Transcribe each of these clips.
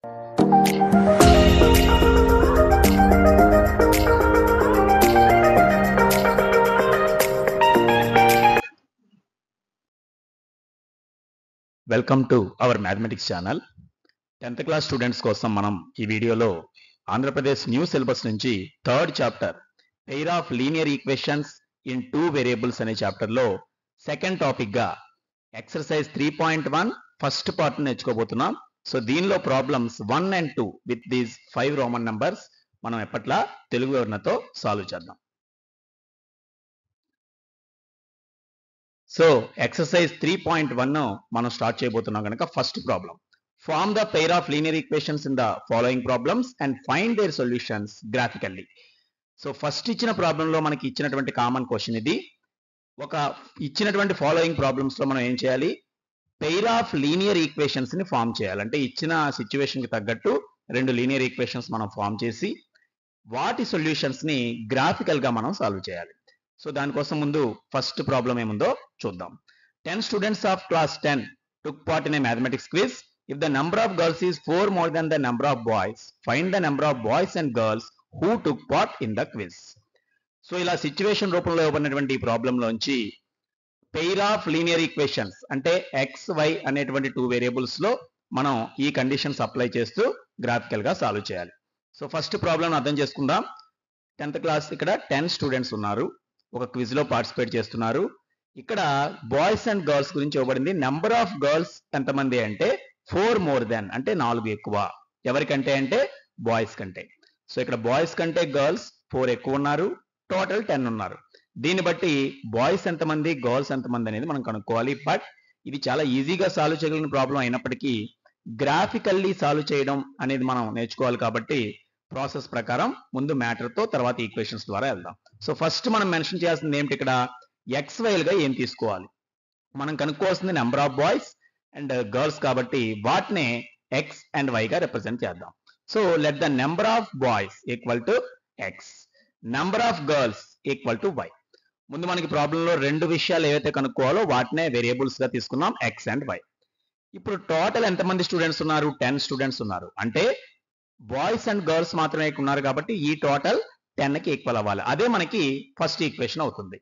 Welcome to our mathematics channel. 10th class students కోసం మనం ఈ వీడియోలో ఆంధ్రప్రదేశ్ న్యూ సిలబస్ నుంచి third chapter pair of linear equations in 2 variables అనే చాప్టర్లో సెకండ్ టాపిక్గా ఎక్సర్సైజ్ 3.1 ఫస్ట్ పార్ట్ నేర్చుకోబోతున్నాం. సో దీనిలో problems 1 and 2 with these 5 Roman numbers మనం ఎప్పట్లా తెలుగు వివరణతో సాల్వ్ చేద్దాం. సో ఎక్సర్సైజ్ 3.1 మనం స్టార్ట్ చేయబోతున్నాం కనుక first problem, form the pair of linear equations in the following problems and find their solutions graphically. So first ఇచ్చిన ప్రాబ్లంలో మనకి ఇచ్చినటువంటి కామన్ క్వశ్చన్ ఇది. ఒక ఇచ్చినటువంటి ఫాలోయింగ్ ప్రాబ్లమ్స్ లో మనం ఏం చేయాలి, పెయిర్ ఆఫ్ లీనియర్ ఈక్వేషన్స్ ని ఫామ్ చేయాలి. అంటే ఇచ్చిన సిచ్యువేషన్ కి తగ్గట్టు 2 లీనియర్ ఈక్వేషన్స్ మనం ఫామ్ చేసి వాటి సొల్యూషన్స్ ని గ్రాఫికల్ గా మనం సాల్వ్ చేయాలి. సో దానికోసం ముందు ఫస్ట్ ప్రాబ్లం ఏముందో చూద్దాం. 10 students of class 10 took part in a mathematics quiz. If the number of girls is 4 more than the number of boys, find the number of boys and girls who took part in the quiz. So ఇలా situation రూపంలో ఇవ్వబడినటువంటి ఈ ప్రాబ్లంలోంచి pair of linear equations అంటే X why అనేటువంటి 2 variables లో మనం ఈ conditions apply చేస్తూ గ్రాఫికల్ గా సాల్వ్ చేయాలి. సో ఫస్ట్ ప్రాబ్లం అర్థం చేసుకుందాం. 10th క్లాస్ ఇక్కడ 10 స్టూడెంట్స్ ఉన్నారు, ఒక క్విజ్ లో పార్టిసిపేట్ చేస్తున్నారు. ఇక్కడ బాయ్స్ అండ్ గర్ల్స్ గురించి ఇవ్వబడింది. నెంబర్ ఆఫ్ గర్ల్స్ ఎంతమంది అంటే 4 మోర్ దెన్ అంటే 4 ఎక్కువ. ఎవరికంటే అంటే బాయ్స్ కంటే. సో ఇక్కడ బాయ్స్ కంటే గర్ల్స్ 4 ఎక్కువ ఉన్నారు, టోటల్ 10 ఉన్నారు. దీన్ని బట్టి బాయ్స్ ఎంతమంది గర్ల్స్ ఎంతమంది అనేది మనం కనుక్కోవాలి. బట్ ఇది చాలా ఈజీగా సాల్వ్ చేయగలిగిన ప్రాబ్లం అయినప్పటికీ గ్రాఫికల్లీ సాల్వ్ చేయడం అనేది మనం నేర్చుకోవాలి. కాబట్టి ప్రాసెస్ ప్రకారం ముందు మ్యాటర్ తో తర్వాత ఈక్వేషన్స్ ద్వారా వెళ్దాం. సో ఫస్ట్ మనం మెన్షన్ చేయాల్సింది ఏమిటి, ఇక్కడ ఎక్స్ వైలుగా ఏం తీసుకోవాలి. మనం కనుక్కోవాల్సింది number of boys and girls కాబట్టి వాటినే ఎక్స్ అండ్ వైగా రిప్రజెంట్ చేద్దాం. So let the number of boys equal to x, number of girls equal to y. ముందు మనకి ప్రాబ్లంలో 2 విషయాలు ఏవైతే కనుక్కోవాలో వాటినే వేరియబుల్స్ గా తీసుకున్నాం, ఎక్స్ అండ్ వై. ఇప్పుడు టోటల్ ఎంతమంది స్టూడెంట్స్ ఉన్నారు, 10 స్టూడెంట్స్ ఉన్నారు. అంటే బాయ్స్ అండ్ గర్ల్స్ మాత్రమే ఉన్నారు కాబట్టి ఈ టోటల్ 10 కి ఈక్వల్ అవ్వాలి. అదే మనకి ఫస్ట్ ఈక్వేషన్ అవుతుంది.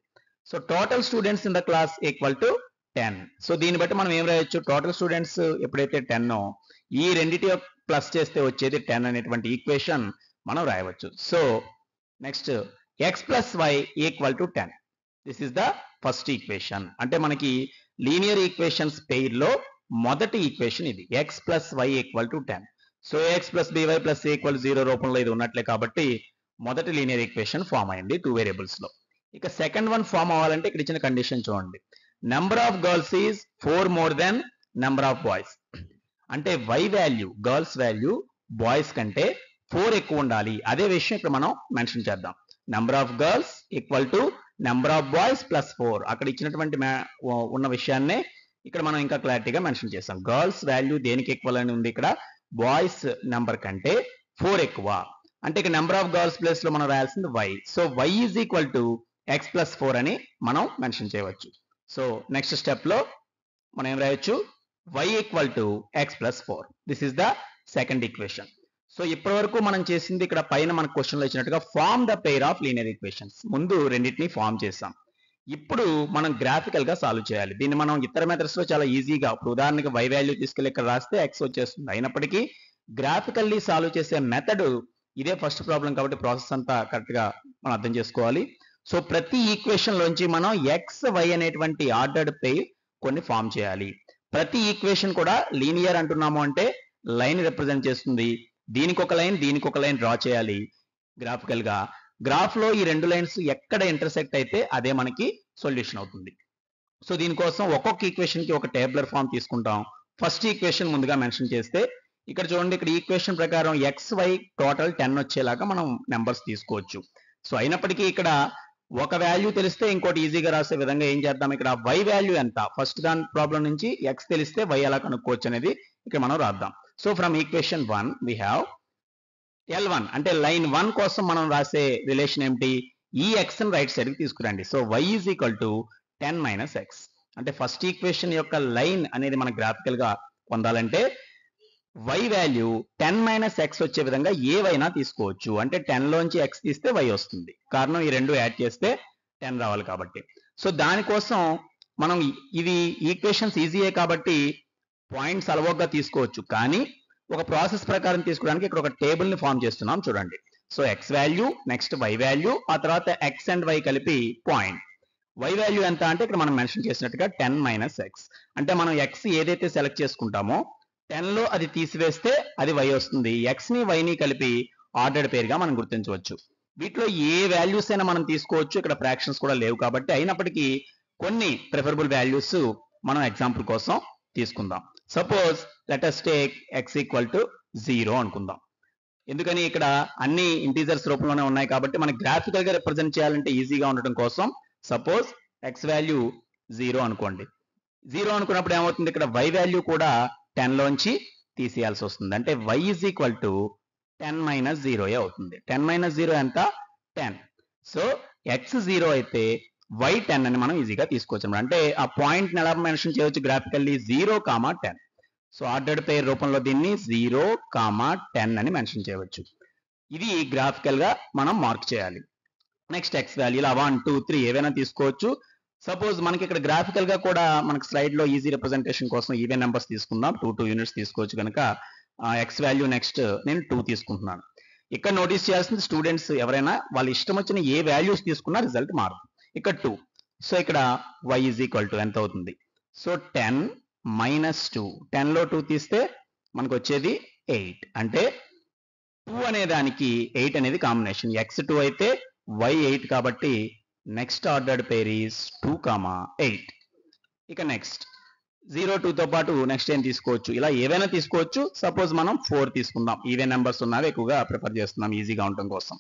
So total students in the class equal to 10. So దీన్ని బట్టి మనం ఏం రాయొచ్చు, టోటల్ స్టూడెంట్స్ ఎప్పుడైతే 10 ఈ రెండిటి ప్లస్ చేస్తే వచ్చేది 10 అనేటువంటి ఈక్వేషన్ మనం రాయవచ్చు. So next x plus y equal to 10. This is the first equation. అంటే మనకి లీనియర్ ఈక్వేషన్స్ పెయిర్ లో మొదటి ఈక్వేషన్ ఇది, x plus y equal to 10. So x plus b y plus equal 0 రూపంలో ఇది ఉన్నట్లే కాబట్టి మొదటి లీనియర్ ఈక్వేషన్ ఫామ్ అయింది 2 వేరియబుల్స్ లో. ఇక సెకండ్ వన్ ఫామ్ అవ్వాలంటే ఇక్కడ ఇచ్చిన కండిషన్ చూడండి, number of girls is 4 more than number of boys. అంటే y value girls value boys కంటే 4 ఎక్కువ ఉండాలి. అదే విషయం ఇక్కడ మనం మెన్షన్ చేద్దాం. Number of girls equal to number of boys plus 4. అక్కడ ఇచ్చినటువంటి ఉన్న విషయాన్నే ఇక్కడ మనం ఇంకా క్లారిటీగా మెన్షన్ చేస్తాం. గర్ల్స్ వాల్యూ దేనికి ఈక్వల్ అని ఉంది, ఇక్కడ బాయ్స్ నెంబర్ కంటే 4 ఎక్కువ. అంటే ఇక నెంబర్ ఆఫ్ గర్ల్స్ ప్లేస్ లో మనం రాయాల్సింది y. So y is equal to x plus 4 అని మనం మెన్షన్ చేయవచ్చు. సో నెక్స్ట్ స్టెప్ లో మనం ఏం రాయొచ్చు, y equal to x plus 4. This is the second equation. So ఇప్పటి వరకు మనం చేసింది ఇక్కడ పైన మన క్వశ్చన్ లో ఇచ్చినట్టుగా form the pair of linear equations. ముందు రెండింటిని ఫార్మ్ చేసాం. ఇప్పుడు మనం గ్రాఫికల్ గా సాల్వ్ చేయాలి. దీన్ని మనం ఇతర మెథడ్స్ లో చాలా ఈజీగా, ఇప్పుడు ఉదాహరణకి వై వాల్యూ తీసుకెళ్ళి ఇక్కడ రాస్తే ఎక్స్ వచ్చేస్తుంది. అయినప్పటికీ గ్రాఫికల్లీ సాల్వ్ చేసే మెథడ్ ఇదే ఫస్ట్ ప్రాబ్లం కాబట్టి ప్రాసెస్ అంతా కరెక్ట్ గా మనం అర్థం చేసుకోవాలి. సో ప్రతి ఈక్వేషన్ లోంచి మనం ఎక్స్ వై అనేటువంటి ఆర్డర్డ్ పెయిర్ కొన్ని ఫామ్ చేయాలి. ప్రతి ఈక్వేషన్ కూడా లీనియర్ అంటున్నాము అంటే లైన్ రిప్రజెంట్ చేస్తుంది. దీనికి ఒక లైన్ దీనికి ఒక లైన్ డ్రా చేయాలి గ్రాఫికల్ గా. గ్రాఫ్ లో ఈ 2 లైన్స్ ఎక్కడ ఇంటర్సెక్ట్ అయితే అదే మనకి సొల్యూషన్ అవుతుంది. సో దీనికోసం ఒక్కొక్క ఈక్వేషన్ కి ఒక టేబులర్ ఫామ్ తీసుకుంటాం. ఫస్ట్ ఈక్వేషన్ ముందుగా మెన్షన్ చేస్తే ఇక్కడ చూడండి, ఇక్కడ ఈక్వేషన్ ప్రకారం ఎక్స్ వై టోటల్ 10 వచ్చేలాగా మనం నెంబర్స్ తీసుకోవచ్చు. సో అయినప్పటికీ ఇక్కడ ఒక వాల్యూ తెలిస్తే ఇంకోటి ఈజీగా రాసే విధంగా ఏం చేద్దాం, ఇక్కడ వై వాల్యూ ఎంత, ఫస్ట్ దాని ప్రాబ్లం నుంచి ఎక్స్ తెలిస్తే వై ఎలా కనుక్కోవచ్చు అనేది ఇక్కడ మనం రాద్దాం. So from equation 1 we have L1 అంటే లైన్ 1 కోసం మనం రాసే రిలేషన్ ఏమిటి, ఈ ఎక్స్ ని రైట్ సైడ్ కి తీసుకురండి. So y is equal to 10 minus X. అంటే ఫస్ట్ ఈక్వేషన్ యొక్క లైన్ అనేది మన గ్రాఫికల్ గా పొందాలంటే y వాల్యూ 10 మైనస్ ఎక్స్ వచ్చే విధంగా ఏవైనా తీసుకోవచ్చు. అంటే 10 లోంచి ఎక్స్ తీస్తే y వస్తుంది. కారణం ఈ రెండు యాడ్ చేస్తే 10 రావాలి కాబట్టి. సో దానికోసం మనం ఇది ఈక్వేషన్స్ ఈజీయే కాబట్టి పాయింట్స్ అలవోగ్గా తీసుకోవచ్చు. కానీ ఒక ప్రాసెస్ ప్రకారం తీసుకోవడానికి ఇక్కడ ఒక టేబుల్ ని ఫామ్ చేస్తున్నాం చూడండి. So X value, next y value, ఆ తర్వాత ఎక్స్ అండ్ y కలిపి పాయింట్. y వాల్యూ ఎంత అంటే ఇక్కడ మనం మెన్షన్ చేసినట్టుగా 10 మైనస్ ఎక్స్. అంటే మనం x ఏదైతే సెలెక్ట్ చేసుకుంటామో 10 లో అది తీసివేస్తే అది y వస్తుంది. x ని y ని కలిపి ఆర్డర్డ్ పేరుగా మనం గుర్తించవచ్చు. వీటిలో ఏ వాల్యూస్ అయినా మనం తీసుకోవచ్చు. ఇక్కడ ఫ్రాక్షన్స్ కూడా లేవు కాబట్టి, అయినప్పటికీ కొన్ని ప్రిఫరబుల్ వాల్యూస్ మనం ఎగ్జాంపుల్ కోసం తీసుకుందాం. Suppose let us take x equal to 0 అనుకుందాం. ఎందుకని ఇక్కడ అన్ని ఇంటీజర్స్ రూపంలోనే ఉన్నాయి కాబట్టి మనకి గ్రాఫికల్ గా రిప్రజెంట్ చేయాలంటే ఈజీగా ఉండటం కోసం సపోజ్ x వాల్యూ 0 అనుకోండి. 0 అనుకున్నప్పుడు ఏమవుతుంది, ఇక్కడ y వాల్యూ కూడా 10 లోంచి తీసేయాల్సి వస్తుంది. అంటే y is equal to 10 minus 0 అవుతుంది. 10 మైనస్ 0 ఎంత, 10. సో x 0 అయితే y 10 అని మనం ఈజీగా తీసుకోవచ్చు అన్నమాట. అంటే ఆ పాయింట్ ని ఎలా మెన్షన్ చేయవచ్చు గ్రాఫికల్లీ, 0, 10. సో ఆర్డర్డ్ పేర్ రూపంలో దీన్ని 0, 10 అని మెన్షన్ చేయవచ్చు. ఇది గ్రాఫికల్ గా మనం మార్క్ చేయాలి. నెక్స్ట్ ఎక్స్ వాల్యూ ఇలా 1, 2, 3 ఏవైనా తీసుకోవచ్చు. సపోజ్ మనకి ఇక్కడ గ్రాఫికల్ గా కూడా మనకి స్లైడ్ లో ఈజీ రిప్రజెంటేషన్ కోసం ఈవెన్ నెంబర్స్ తీసుకుందాం. 2 యూనిట్స్ తీసుకోవచ్చు కనుక ఎక్స్ వాల్యూ నెక్స్ట్ నేను 2 తీసుకుంటున్నాను. ఇక్కడ నోటీస్ చేయాల్సింది స్టూడెంట్స్ ఎవరైనా వాళ్ళ ఇష్టం వచ్చిన ఏ వాల్యూస్ తీసుకున్నా రిజల్ట్ మారదు. ఇక్కడ 2. సో ఇక్కడ y ఈజ్ ఈక్వల్ టు ఎంత అవుతుంది, సో 10 మైనస్ 2. 10 లో 2 తీస్తే మనకు వచ్చేది 8. అంటే 2 అనే దానికి 8 అనేది కాంబినేషన్. x 2 అయితే y 8 కాబట్టి నెక్స్ట్ ఆర్డర్డ్ పేర్ ఈస్ 2, 8. ఇక నెక్స్ట్ 0, 2 తో పాటు నెక్స్ట్ ఏం తీసుకోవచ్చు, ఇలా ఏవైనా తీసుకోవచ్చు. సపోజ్ మనం 4 తీసుకుందాం. ఈవెన్ నెంబర్స్ ఉన్నవి ఎక్కువగా ప్రిఫర్ చేస్తున్నాం ఈజీగా ఉండటం కోసం.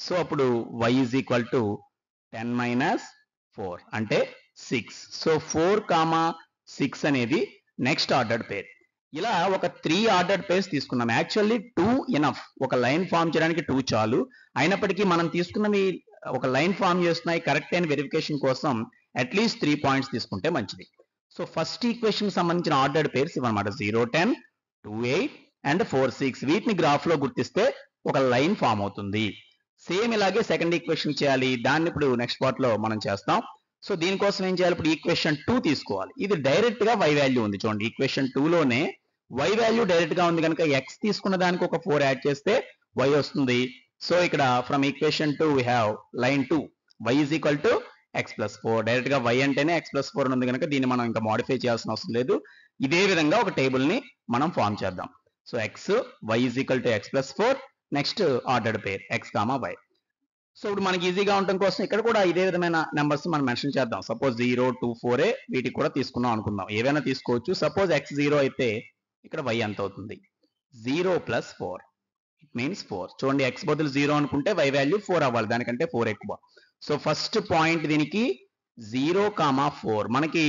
సో అప్పుడు y is equal to 10 minus 4 అంటే 6. సో 4, 6 అనేది నెక్స్ట్ ఆర్డర్డ్ పేర్. ఇలా ఒక 3 ఆర్డర్డ్ పేర్స్ తీసుకున్నాం. Actually 2 enough. ఒక లైన్ ఫామ్ చేయడానికి 2 చాలు. అయినప్పటికీ మనం తీసుకున్నవి ఒక లైన్ ఫామ్ చేస్తున్నాయి కరెక్ట్ అయిన వెరిఫికేషన్ కోసం అట్లీస్ట్ 3 పాయింట్స్ తీసుకుంటే మంచిది. సో ఫస్ట్ ఈక్వేషన్ సంబంధించిన ఆర్డర్డ్ పేర్స్ ఇవన్నమాట. 0, 10, 2, 8 అండ్ 4, 6. వీటిని గ్రాఫ్ లో గుర్తిస్తే ఒక లైన్ ఫామ్ అవుతుంది. సేమ్ ఇలాగే సెకండ్ ఈక్వేషన్ చేయాలి. దాన్ని ఇప్పుడు నెక్స్ట్ పార్ట్ లో మనం చేస్తాం. సో దీనికోసం ఏం చేయాలి, ఇప్పుడు ఈక్వేషన్ 2 తీసుకోవాలి. ఇది డైరెక్ట్ గా y వాల్యూ ఉంది చూడండి. ఈక్వేషన్ 2 లోనే y వాల్యూ డైరెక్ట్ గా ఉంది కనుక x తీసుకున్న దానికి ఒక 4 యాడ్ చేస్తే y వస్తుంది. సో ఇక్కడ from equation 2 we have line 2 y is equal to x plus 4. Direct గా y అంటేనే x plus 4 ఉంది కనుక దీన్ని మనం ఇంకా మోడిఫై చేయాల్సిన అవసరం లేదు. ఇదే విధంగా ఒక టేబుల్ ని మనం ఫామ్ చేద్దాం. So x y is equal to x plus 4. Next ordered pair x, y. So ఇప్పుడు మనకి ఈజీగా ఉండటం కోసం ఇక్కడ కూడా ఇదే విధమైన నెంబర్స్ మనం మెన్షన్ చేద్దాం. సపోజ్ 0, 2, 4 వీటికి కూడా తీసుకున్నాం అనుకుందాం. ఏవైనా తీసుకోవచ్చు. సపోజ్ x 0 అయితే ఇక్కడ y ఎంత అవుతుంది, 0 plus 4. It means 4. చూడండి x బదులు 0 అనుకుంటే y వాల్యూ 4 అవ్వాలి, దానికంటే 4 ఎక్కువ. సో ఫస్ట్ పాయింట్ దీనికి 0, 4. మనకి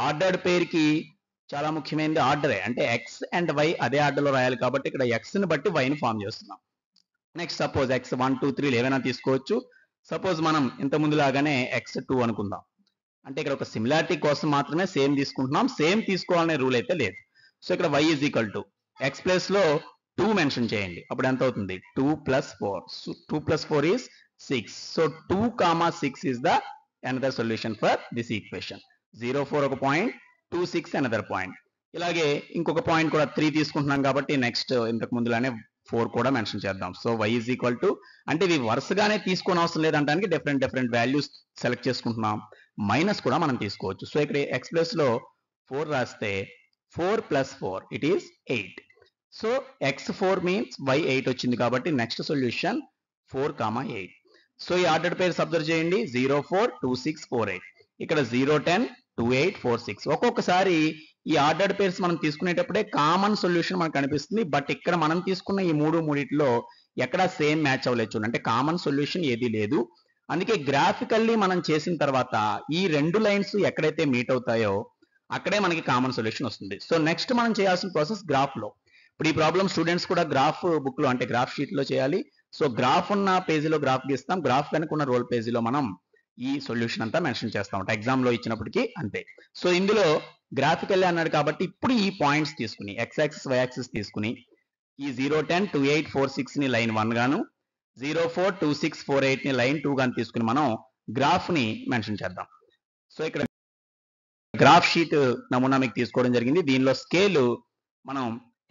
ఆర్డర్డ్ పేర్ కి చాలా ముఖ్యమైనది ఆర్డరే. అంటే x అండ్ y అదే ఆర్డర్ లో రాయాలి కాబట్టి ఇక్కడ x ని బట్టి y ని ఫామ్ చేస్తున్నాం. నెక్స్ట్ సపోజ్ x 1, 2, 3 ఏవైనా తీసుకోవచ్చు. సపోజ్ మనం ఇంత ముందు లాగానే x 2 అనుకుందాం. అంటే ఇక్కడ ఒక సిమిలారిటీ కోసం మాత్రమే సేమ్ తీసుకుంటున్నాం. సేమ్ తీసుకోవాలనే రూల్ అయితే లేదు. సో ఇక్కడ y is equal to x place లో 2 మెన్షన్ చేయండి. అప్పుడు ఎంత అవుతుంది, 2 plus 4. So 2 plus 4 is 6. So 2, 6 is the another solution for this equation. 0, 4 ఒక పాయింట్, 2, 6 another పాయింట్. ఇలాగే ఇంకొక పాయింట్ కూడా 3 తీసుకుంటున్నాం కాబట్టి నెక్స్ట్ ఇంతకు ముందులానే 4 కూడా మెన్షన్ చేద్దాం. So y is equal to, అంటే ఇవి వరుసగానే తీసుకోని అవసరం లేదంటానికి డిఫరెంట్ వాల్యూస్ సెలెక్ట్ చేసుకుంటున్నాం. మైనస్ కూడా మనం తీసుకోవచ్చు. సో ఇక్కడ x ప్లేస్ లో 4 రాస్తే 4 plus 4 it is 8. So x4 means y 8 వచ్చింది కాబట్టి నెక్స్ట్ సొల్యూషన్ 4, 8. సో ఈ ఆర్డర్డ్ పేర్స్ అబ్జర్వ్ చేయండి. 0, 4, 2, 6, 4, 8. ఇక్కడ 0, 10, 2, 8, 4, 6. ఒక్కొక్కసారి ఈ ఆర్డర్డ్ పేర్స్ మనం తీసుకునేటప్పుడే కామన్ సొల్యూషన్ మనకు కనిపిస్తుంది. బట్ ఇక్కడ మనం తీసుకున్న ఈ మూడిట్లో ఎక్కడా సేమ్ మ్యాచ్ అవ్వలేదు చూడండి. అంటే కామన్ సొల్యూషన్ ఏదీ లేదు. అందుకే గ్రాఫికల్లీ మనం చేసిన తర్వాత ఈ 2 లైన్స్ ఎక్కడైతే మీట్ అవుతాయో అక్కడే మనకి కామన్ సొల్యూషన్ వస్తుంది. సో నెక్స్ట్ మనం చేయాల్సిన ప్రాసెస్ గ్రాఫ్ లో. ఇప్పుడు ఈ ప్రాబ్లమ్ స్టూడెంట్స్ కూడా గ్రాఫ్ బుక్ లో అంటే గ్రాఫ్ షీట్ లో చేయాలి. సో గ్రాఫ్ ఉన్న పేజీలో గ్రాఫ్ గీస్తాం, గ్రాఫ్ వెనక ఉన్న రోల్ పేజీలో మనం ఈ సొల్యూషన్ అంతా మెన్షన్ చేస్తా ఉంటాం ఎగ్జామ్ లో ఇచ్చినప్పటికీ అంతే. సో ఇందులో గ్రాఫికల్ అన్నాడు కాబట్టి ఇప్పుడు ఈ పాయింట్స్ తీసుకుని ఎక్స్ యాక్సిస్ వై యాక్సిస్ తీసుకుని ఈ 0, 10, 2, 8, 4, 6 ని లైన్ 1 గాను 0, 4, 2, 6, 4, 8 ని లైన్ 2 గాను తీసుకుని మనం గ్రాఫ్ ని మెన్షన్ చేద్దాం. సో ఇక్కడ గ్రాఫ్ షీట్ నమూనా మీకు తీసుకోవడం జరిగింది. దీనిలో స్కేల్ మనం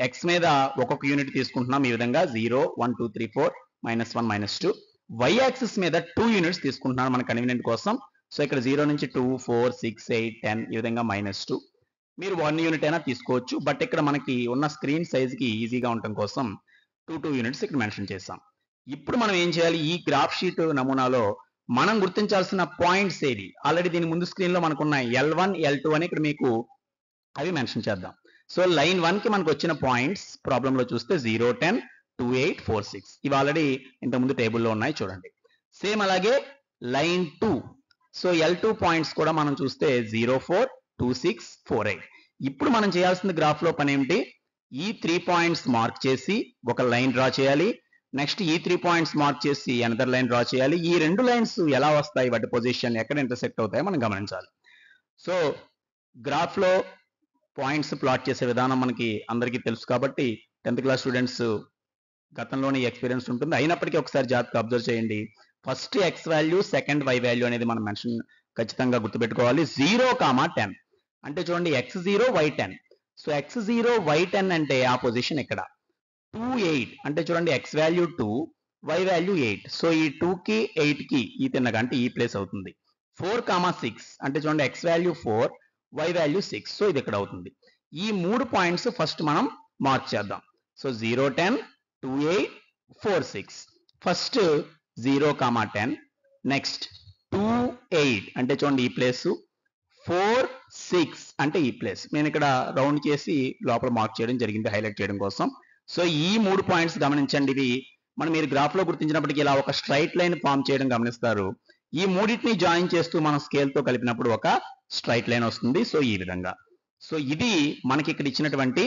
ఎక్స్ మీద ఒక్కొక్క యూనిట్ తీసుకుంటున్నాం ఈ విధంగా 0, 1, 2, 3, 4, -1, -2. వై యాక్సిస్ మీద 2 యూనిట్స్ తీసుకుంటున్నాను మన కన్వీనియంట్ కోసం. సో ఇక్కడ 0 నుంచి 2, 4, 6, 8, 10 ఈ విధంగా -2. మీరు 1 యూనిట్ అయినా తీసుకోవచ్చు, బట్ ఇక్కడ మనకి ఉన్న స్క్రీన్ సైజ్కి ఈజీగా ఉండటం కోసం 2 యూనిట్స్ ఇక్కడ మెన్షన్ చేసాం. ఇప్పుడు మనం ఏం చేయాలి, ఈ గ్రాఫ్ షీట్ నమూనాలో మనం గుర్తించాల్సిన పాయింట్స్ ఏది, ఆల్రెడీ దీని ముందు స్క్రీన్ లో మనకున్న L1, L2 అని ఇక్కడ మీకు అవి మెన్షన్ చేద్దాం. సో లైన్ 1 కి మనకు వచ్చిన పాయింట్స్ ప్రాబ్లం లో చూస్తే 0, 10, 2, 8, 4, 6 ఇవి ఆల్రెడీ ఇంతకుముందు టేబుల్లో ఉన్నాయి చూడండి. సేమ్ అలాగే లైన్ 2, సో L2 పాయింట్స్ కూడా మనం చూస్తే 0, 4, 2, 6, 4, 8. ఇప్పుడు మనం చేయాల్సిన గ్రాఫ్ లో పని ఏమిటి, ఈ 3 పాయింట్స్ మార్క్ చేసి ఒక లైన్ డ్రా చేయాలి. నెక్స్ట్ ఈ 3 పాయింట్స్ మార్క్ చేసి అనదర్ లైన్ డ్రా చేయాలి. ఈ 2 లైన్స్ ఎలా వస్తాయి, వాటి పొజిషన్ ఎక్కడ ఇంటర్సెక్ట్ అవుతాయో మనం గమనించాలి. సో గ్రాఫ్ లో పాయింట్స్ ప్లాట్ చేసే విధానం మనకి అందరికీ తెలుసు కాబట్టి 10th క్లాస్ స్టూడెంట్స్ గతంలోనే ఎక్స్పీరియన్స్ ఉంటుంది. అయినప్పటికీ ఒకసారి జాగ్రత్తగా అబ్జర్వ్ చేయండి. First x value, second y value అనేది మనం మెన్షన్ ఖచ్చితంగా గుర్తుపెట్టుకోవాలి. 0, 10 అంటే చూడండి x0, y10. So x0, y10 అంటే ఆ పొజిషన్ ఇక్కడ. 2, 8 అంటే చూడండి x value 2, y value 8. So ఈ 2 కి 8 కి ఈ తిన్నగా అంటే ఈ ప్లేస్ అవుతుంది. 4, 6 అంటే చూడండి x value 4, y value 6. So ఇది ఇక్కడ అవుతుంది. ఈ 3 పాయింట్స్ ఫస్ట్ మనం మార్క్ చేద్దాం. సో 0, 10, 2, 8, 4, 6. ఫస్ట్ 0, 10, నెక్స్ట్ 2, 8 అంటే చూడండి ఈ ప్లేస్, 4, 6 అంటే ఈ ప్లేస్. నేను ఇక్కడ రౌండ్ చేసి లోపల మార్క్ చేయడం జరిగింది హైలైట్ చేయడం కోసం. సో ఈ 3 పాయింట్స్ గమనించండి. ఇవి మీరు గ్రాఫ్ లో గుర్తించినప్పటికీ ఇలా ఒక స్ట్రైట్ లైన్ ఫామ్ చేయడం గమనిస్తారు. ఈ మూడింటిని జాయిన్ చేస్తూ మనం స్కేల్ తో కలిపినప్పుడు ఒక స్ట్రైట్ లైన్ వస్తుంది. సో ఈ విధంగా. సో ఇది మనకి ఇక్కడ ఇచ్చినటువంటి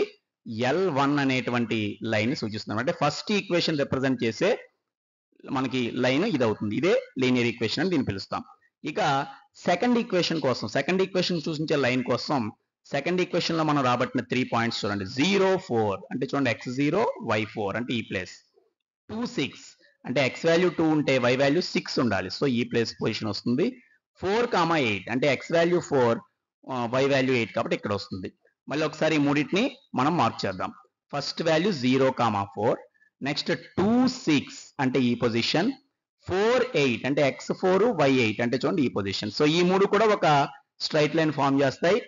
L1 అనేటువంటి లైన్ సూచిస్తున్నాం. అంటే ఫస్ట్ ఈక్వేషన్ రిప్రజెంట్ చేసే మనకి లైన్ ఇది అవుతుంది. ఇదే లీనియర్ ఈక్వేషన్ అని దీన్ని పిలుస్తాం. ఇక సెకండ్ ఈక్వేషన్ కోసం, సెకండ్ ఈక్వేషన్ సూచించే లైన్ కోసం సెకండ్ ఈక్వేషన్ లో మనం రాబట్టిన 3 పాయింట్స్ చూడండి. 0, 4 అంటే చూడండి x0, y4 అంటే ఈ ప్లేస్. 2, 6 అంటే x వాల్యూ 2 ఉంటే y వాల్యూ 6 ఉండాలి. సో ఈ ప్లేస్ పొజిషన్ వస్తుంది. 4, 8 అంటే x వాల్యూ 4, y వాల్యూ 8 కాబట్టి ఇక్కడ వస్తుంది. మళ్ళీ ఒకసారి ఈ మూడింటిని మనం మార్క్ చేద్దాం. ఫస్ట్ వాల్యూ 0, 4, నెక్స్ట్ 2, 6 అంటే ఈ పొజిషన్, 4, 8 అంటే x4, y8 అంటే చూడండి ఈ పొజిషన్. సో ఈ మూడు కూడా ఒక స్ట్రైట్ లైన్ ఫామ్ చేస్తాయి.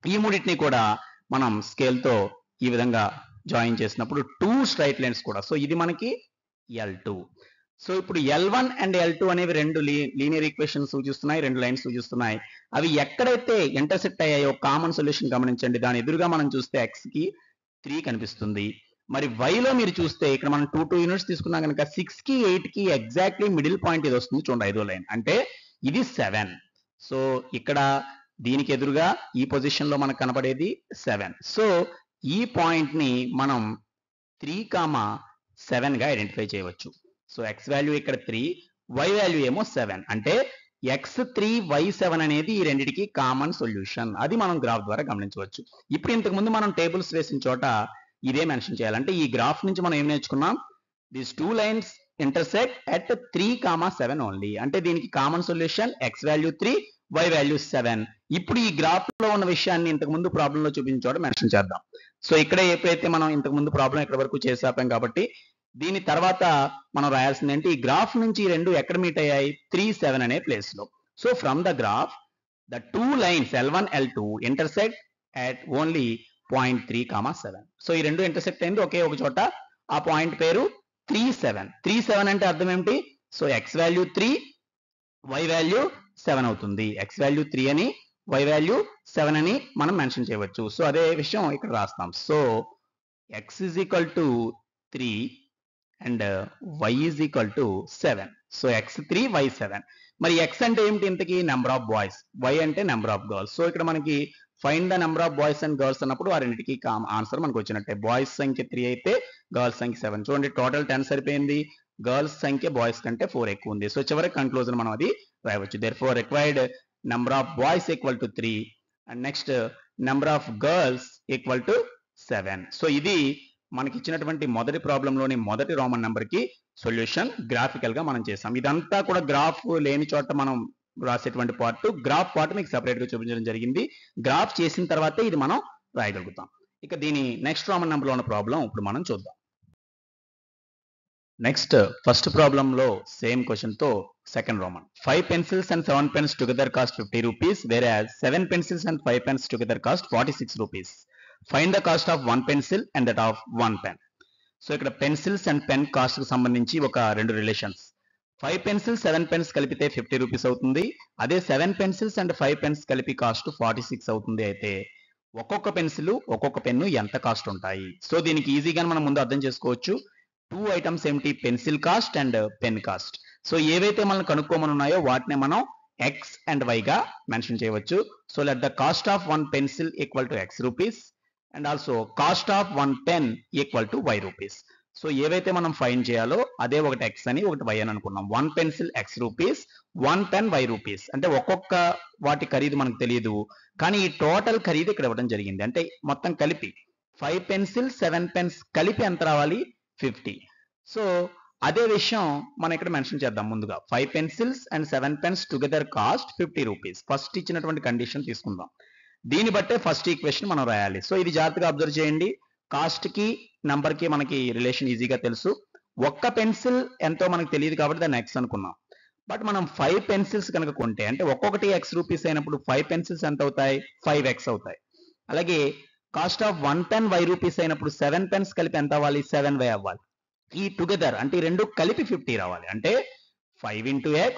ఈ మూడింటిని కూడా మనం స్కేల్ తో ఈ విధంగా జాయిన్ చేసినప్పుడు 2 స్ట్రైట్ లైన్స్ కూడా. సో ఇది మనకి L2. సో ఇప్పుడు L1 అండ్ L2 అనేవి రెండు లీనియర్ ఈక్వేషన్ సూచిస్తున్నాయి, రెండు లైన్స్ సూచిస్తున్నాయి. అవి ఎక్కడైతే ఇంటర్సెక్ట్ అయ్యాయో కామన్ సొల్యూషన్ గమనించండి. దాని ఎదురుగా మనం చూస్తే x కి 3 కనిపిస్తుంది. మరి y లో మీరు చూస్తే ఇక్కడ మనం 2 యూనిట్స్ తీసుకున్నాం కనుక 6 కి 8 కి ఎగ్జాక్ట్లీ మిడిల్ పాయింట్ ఇది వస్తుంది చూడండి, 5వ లైన్ అంటే ఇది 7. సో ఇక్కడ దీనికి ఎదురుగా ఈ పొజిషన్ లో మనకు కనపడేది 7. సో ఈ పాయింట్ ని మనం 3, 7 గా ఐడెంటిఫై చేయవచ్చు. సో x వాల్యూ ఇక్కడ 3, y వాల్యూ ఏమో 7 అంటే x3, y7 అనేది ఈ రెండిటికి కామన్ సొల్యూషన్. అది మనం గ్రాఫ్ ద్వారా గమనించవచ్చు. ఇప్పుడు ఇంతకు ముందు మనం టేబుల్స్ వేసిన చోట ఇదే మెన్షన్ చేయాలంటే ఈ గ్రాఫ్ నుంచి మనం ఏం నేర్చుకున్నాం, these 2 lines intersect at 3, 7 only. అంటే దీనికి common solution x value 3, y value 7. ఇప్పుడు ఈ గ్రాఫ్ లో ఉన్న విషయాన్ని ఇంతకు ముందు ప్రాబ్లం లో చూపించిన చోట మెన్షన్ చేద్దాం. సో ఇక్కడ ఎప్పుడైతే మనం ఇంతకు ముందు ప్రాబ్లం ఎక్కడ వరకు చేసాపాం కాబట్టి దీని తర్వాత మనం రాయాల్సింది ఏంటి, ఈ గ్రాఫ్ నుంచి ఈ రెండు ఎక్కడ మీట్ అయ్యాయి, 3, 7 అనే ప్లేస్ లో. So from the graph the 2 lines L1, L2 intersect at only point 3, 7. So ఈ రెండు ఇంటర్సెక్ట్ అయింది ఒకే ఒక చోట. ఆ పాయింట్ పేరు 3, 7. 3, 7 అంటే అర్థం ఏమిటి, so x value 3, y value 7 అవుతుంది. x వాల్యూ 3 అని, y వాల్యూ 7 అని మనం మెన్షన్ చేయవచ్చు. సో అదే విషయం ఇక్కడ రాస్తాం. So x is equal to 3 and y is equal to 7. So x3, y7. మరి x అంటే ఏమిటి ఇంతకీ, నెంబర్ ఆఫ్ బాయ్స్, y అంటే నెంబర్ ఆఫ్ గర్ల్స్. సో ఇక్కడ మనకి find the number of boys and girls అన్నప్పుడు ఆ రెండింటికి ఆన్సర్ మనకు వచ్చినట్టే. బాయ్స్ సంఖ్య 3 అయితే గర్ల్స్ సంఖ్య 7. చూడండి టోటల్ 10 సరిపోయింది, గర్ల్స్ సంఖ్య బాయ్స్ కంటే 4 ఎక్కువ ఉంది. సో చివరి కంక్లూజన్ మనం అది రాయవచ్చు. therefore required number of boys equal to 3 and next number of girls equal to 7. So ఇది మనకి ఇచ్చినటువంటి మొదటి ప్రాబ్లంలోని మొదటి రోమన్ నెంబర్ కి సొల్యూషన్ గ్రాఫికల్ గా మనం చేసాం. ఇదంతా కూడా గ్రాఫ్ లేని చోట మనం రాసేటువంటి పార్ట్, గ్రాఫ్ పార్ట్ మీకు సెపరేట్ గా చూపించడం జరిగింది. గ్రాఫ్ చేసిన తర్వాతే ఇది మనం రాయగలుగుతాం. ఇక దీని నెక్స్ట్ రోమన్ నెంబర్ లో ఉన్న ప్రాబ్లం ఇప్పుడు మనం చూద్దాం. నెక్స్ట్ ఫస్ట్ ప్రాబ్లం లో సేమ్ క్వశ్చన్ తో second Roman. 5 pencils and 7 pens together cost 50 rupees, whereas 7 pencils and 5 pens together cost 46 rupees. Find the cost of 1 pencil and that of 1 pen. So ఇక్కడ pencils and pen cost కు సంబంధించి ఒక రెండు relations. 5 pencils 7 pens కలిపితే 50 rupees అవుతుంది. అదే 7 pencils and 5 pens కలిపి cost 46 అవుతుంది. అయితే ఒక్కొక్క పెన్సిల్ ఒక్కొక్క పెన్ను ఎంత కాస్ట్ ఉంటాయి? సో దీనికి ఈజీగా మనం ముందు అర్థం చేసుకోవచ్చు. 2 ఐటమ్స్ ఏమిటి? Pencil cost and pen cost. So ఏవైతే మనం కనుక్కోమని ఉన్నాయో వాటిని మనం ఎక్స్ అండ్ వై గా మెన్షన్ చేయవచ్చు. So let the cost of 1 pencil equal to x rupees and also cost of 1 pen equal to y rupees. So ఏవైతే మనం ఫైండ్ చేయాలో అదే ఒకటి ఎక్స్ అని ఒకటి వై అని అనుకున్నాం. 1 pencil x rupees, 1 pen y rupees. అంటే ఒక్కొక్క వాటి ఖరీదు మనకు తెలియదు, కానీ ఈ టోటల్ ఖరీదు ఇక్కడ ఇవ్వడం జరిగింది. అంటే మొత్తం కలిపి 5 pencils 7 pens కలిపి ఎంత రావాలి? 50. సో అదే విషయం మనం ఇక్కడ మెన్షన్ చేద్దాం ముందుగా. 5 pencils and 7 pens together cost 50 rupees. First ఇచ్చినటువంటి కండిషన్ తీసుకుందాం. దీన్ని బట్టే ఫస్ట్ ఈక్వేషన్ మనం రాయాలి. సో ఇది జాగ్రత్తగా అబ్జర్వ్ చేయండి. కాస్ట్ కి నంబర్ కి మనకి రిలేషన్ ఈజీగా తెలుసు. ఒక్క పెన్సిల్ ఎంతో మనకు తెలియదు కాబట్టి దాన్ని ఎక్స్ అనుకున్నాం. బట్ మనం 5 pencils కనుక కొంటే అంటే ఒక్కొక్కటి ఎక్స్ రూపీస్ అయినప్పుడు 5 pencils ఎంత అవుతాయి? 5x అవుతాయి. అలాగే cost of 1 pen y rupees అయినప్పుడు 7 pens కలిపి ఎంత అవ్వాలి? 7y అవ్వాలి. ఈ టుగెదర్ అంటే ఈ రెండు కలిపి 50 రావాలి. అంటే 5 into x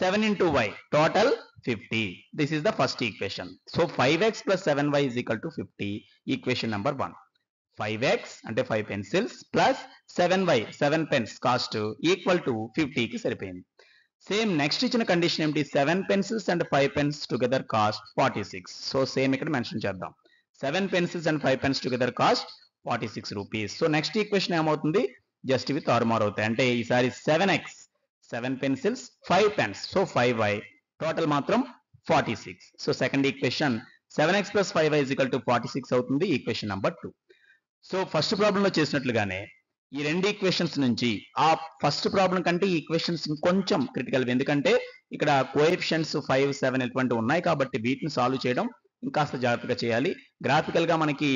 7 into y total 50. This is the first equation. So 5x plus 7y is equal to 50. Equation number 1. 5x అంటే 5 pencils plus 7y 7 pens cost equal to 50 కి సరిపోయింది. సేమ్ నెక్స్ట్ ఇచ్చిన కండిషన్ ఏమిటి? 7 pencils and 5 pens together cost 46. So same ఇక్కడ mention చేద్దాం. 7 pencils and 5 pens together cost 46 rupees. So next equation ఏమవుతుంది? Just ఇవి తారుమారు అవుతాయి. అంటే ఈసారి 7x 7 pencils 5 pens so 5y total మాత్రం 46. So second equation 7x plus 5y is equal to 46 అవుతుంది. Equation number 2. సో ఫస్ట్ ప్రాబ్లంలో చేసినట్లుగానే ఈ రెండు ఈక్వేషన్స్ నుంచి ఆ ఫస్ట్ ప్రాబ్లం కంటే ఈ ఈక్వేషన్స్ కొంచెం క్రిటికల్. ఎందుకంటే ఇక్కడ కోఎఫిషియెంట్స్ 5 7 ఇటువంటి ఉన్నాయి కాబట్టి వీటిని సాల్వ్ చేయడం ఇంకాస్త జాగ్రత్తగా చేయాలి. గ్రాఫికల్ గా మనకి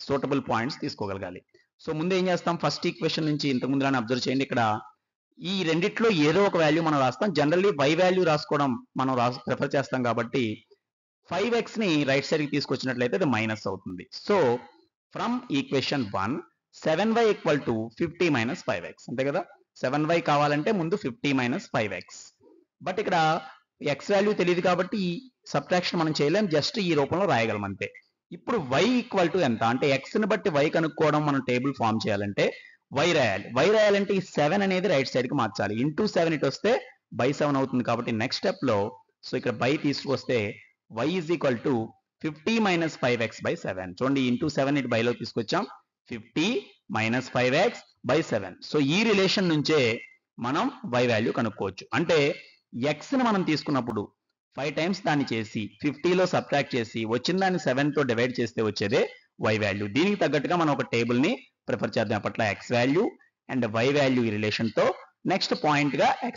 సూటబుల్ పాయింట్స్ తీసుకోగలగాలి. సో ముందు ఏం చేస్తాం? ఫస్ట్ ఈక్వేషన్ నుంచి ఇంతకు ముందులానే అబ్జర్వ్ చేయండి. ఇక్కడ ఈ రెండిట్లో ఏదో ఒక వాల్యూ మనం రాస్తాం. జనరల్లీ వై వాల్యూ రాసుకోవడం మనం ప్రిఫర్ చేస్తాం కాబట్టి 5x ని రైట్ సైడ్ కి తీసుకొచ్చినట్లయితే అది మైనస్ అవుతుంది. So from equation 1 7y equal to 50 minus 5x అంతే కదా. 7y కావాలంటే ముందు 50 మైనస్ 5x. బట్ ఇక్కడ x వాల్యూ తెలియదు కాబట్టి ఈ సబ్ట్రాక్షన్ మనం చేయలేం, జస్ట్ ఈ రూపంలో రాయగలం అంతే. ఇప్పుడు y ఈక్వల్ టు ఎంత అంటే x ని బట్టి y కనుక్కోవడం, మనం టేబుల్ ఫామ్ చేయాలంటే y రాయాలి. y రాయాలంటే ఈ 7 అనేది రైట్ సైడ్ కి మార్చాలి. ఇంటూ 7 ఇటు వస్తే బై 7 అవుతుంది కాబట్టి నెక్స్ట్ స్టెప్ లో సో ఇక్కడ బై తీసుకొస్తే y is equal to 50 minus 5x by 7. చూడండి ఇంటూ 7 ఇటు బైలో తీసుకొచ్చాం. 50 మైనస్ 5x బై 7. సో ఈ రిలేషన్ నుంచే మనం y వాల్యూ కనుక్కోవచ్చు. అంటే x ని మనం తీసుకున్నప్పుడు 5 టైమ్స్ దాన్ని చేసి 50లో సబ్ట్రాక్ట్ చేసి వచ్చిన దాన్ని 7 తో డివైడ్ చేస్తే వచ్చేదే y వాల్యూ. దీనికి తగ్గట్టుగా మనం ఒక టేబుల్ ని ప్రిఫర్ చేద్దాం. అప్పట్లో x value and y value ఈ రిలేషన్ తో నెక్స్ట్ పాయింట్ గా x,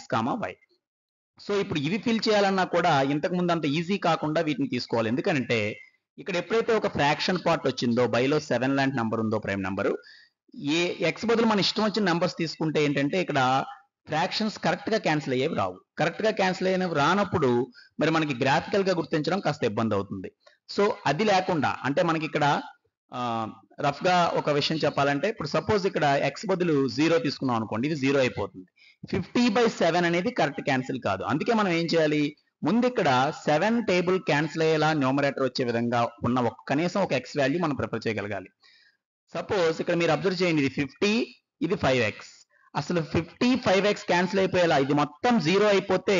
y. సో ఇప్పుడు ఇవి ఫిల్ చేయాలన్నా కూడా ఇంతకు ముందు అంత ఈజీ కాకుండా వీటిని తీసుకోవాలి. ఎందుకంటే ఇక్కడ ఎప్పుడైతే ఒక ఫ్రాక్షన్ పార్ట్ వచ్చిందో బైలో 7 లాంటి నెంబర్ ఉందో ప్రైమ్ నెంబరు, ఏ x బదులు మన ఇష్టం వచ్చిన నెంబర్స్ తీసుకుంటే ఏంటంటే ఇక్కడ ఫ్రాక్షన్స్ కరెక్ట్ గా క్యాన్సిల్ అయ్యేవి రావు. కరెక్ట్ గా క్యాన్సిల్ అయినవి రానప్పుడు మరి మనకి గ్రాఫికల్ గా గుర్తించడం కాస్త ఇబ్బంది అవుతుంది. సో అది లేకుండా అంటే మనకి ఇక్కడ రఫ్ గా ఒక విషయం చెప్పాలంటే ఇప్పుడు సపోజ్ ఇక్కడ x బదులు 0 తీసుకున్నాం అనుకోండి, ఇది 0 అయిపోతుంది. 50/7 అనేది కరెక్ట్ క్యాన్సిల్ కాదు. అందుకే మనం ఏం చేయాలి? ముందు ఇక్కడ 7 టేబుల్ క్యాన్సిల్ అయ్యేలా న్యూమరేటర్ వచ్చే విధంగా ఉన్న కనీసం ఒక x వాల్యూ మనం ప్రిఫర్ చేయగలగాలి. సపోజ్ ఇక్కడ మీరు అబ్జర్వ్ చేయండి, ఇది 50, ఇది 5x. అసలు 50 5x క్యాన్సిల్ అయిపోయేలా ఇది మొత్తం 0 అయిపోతే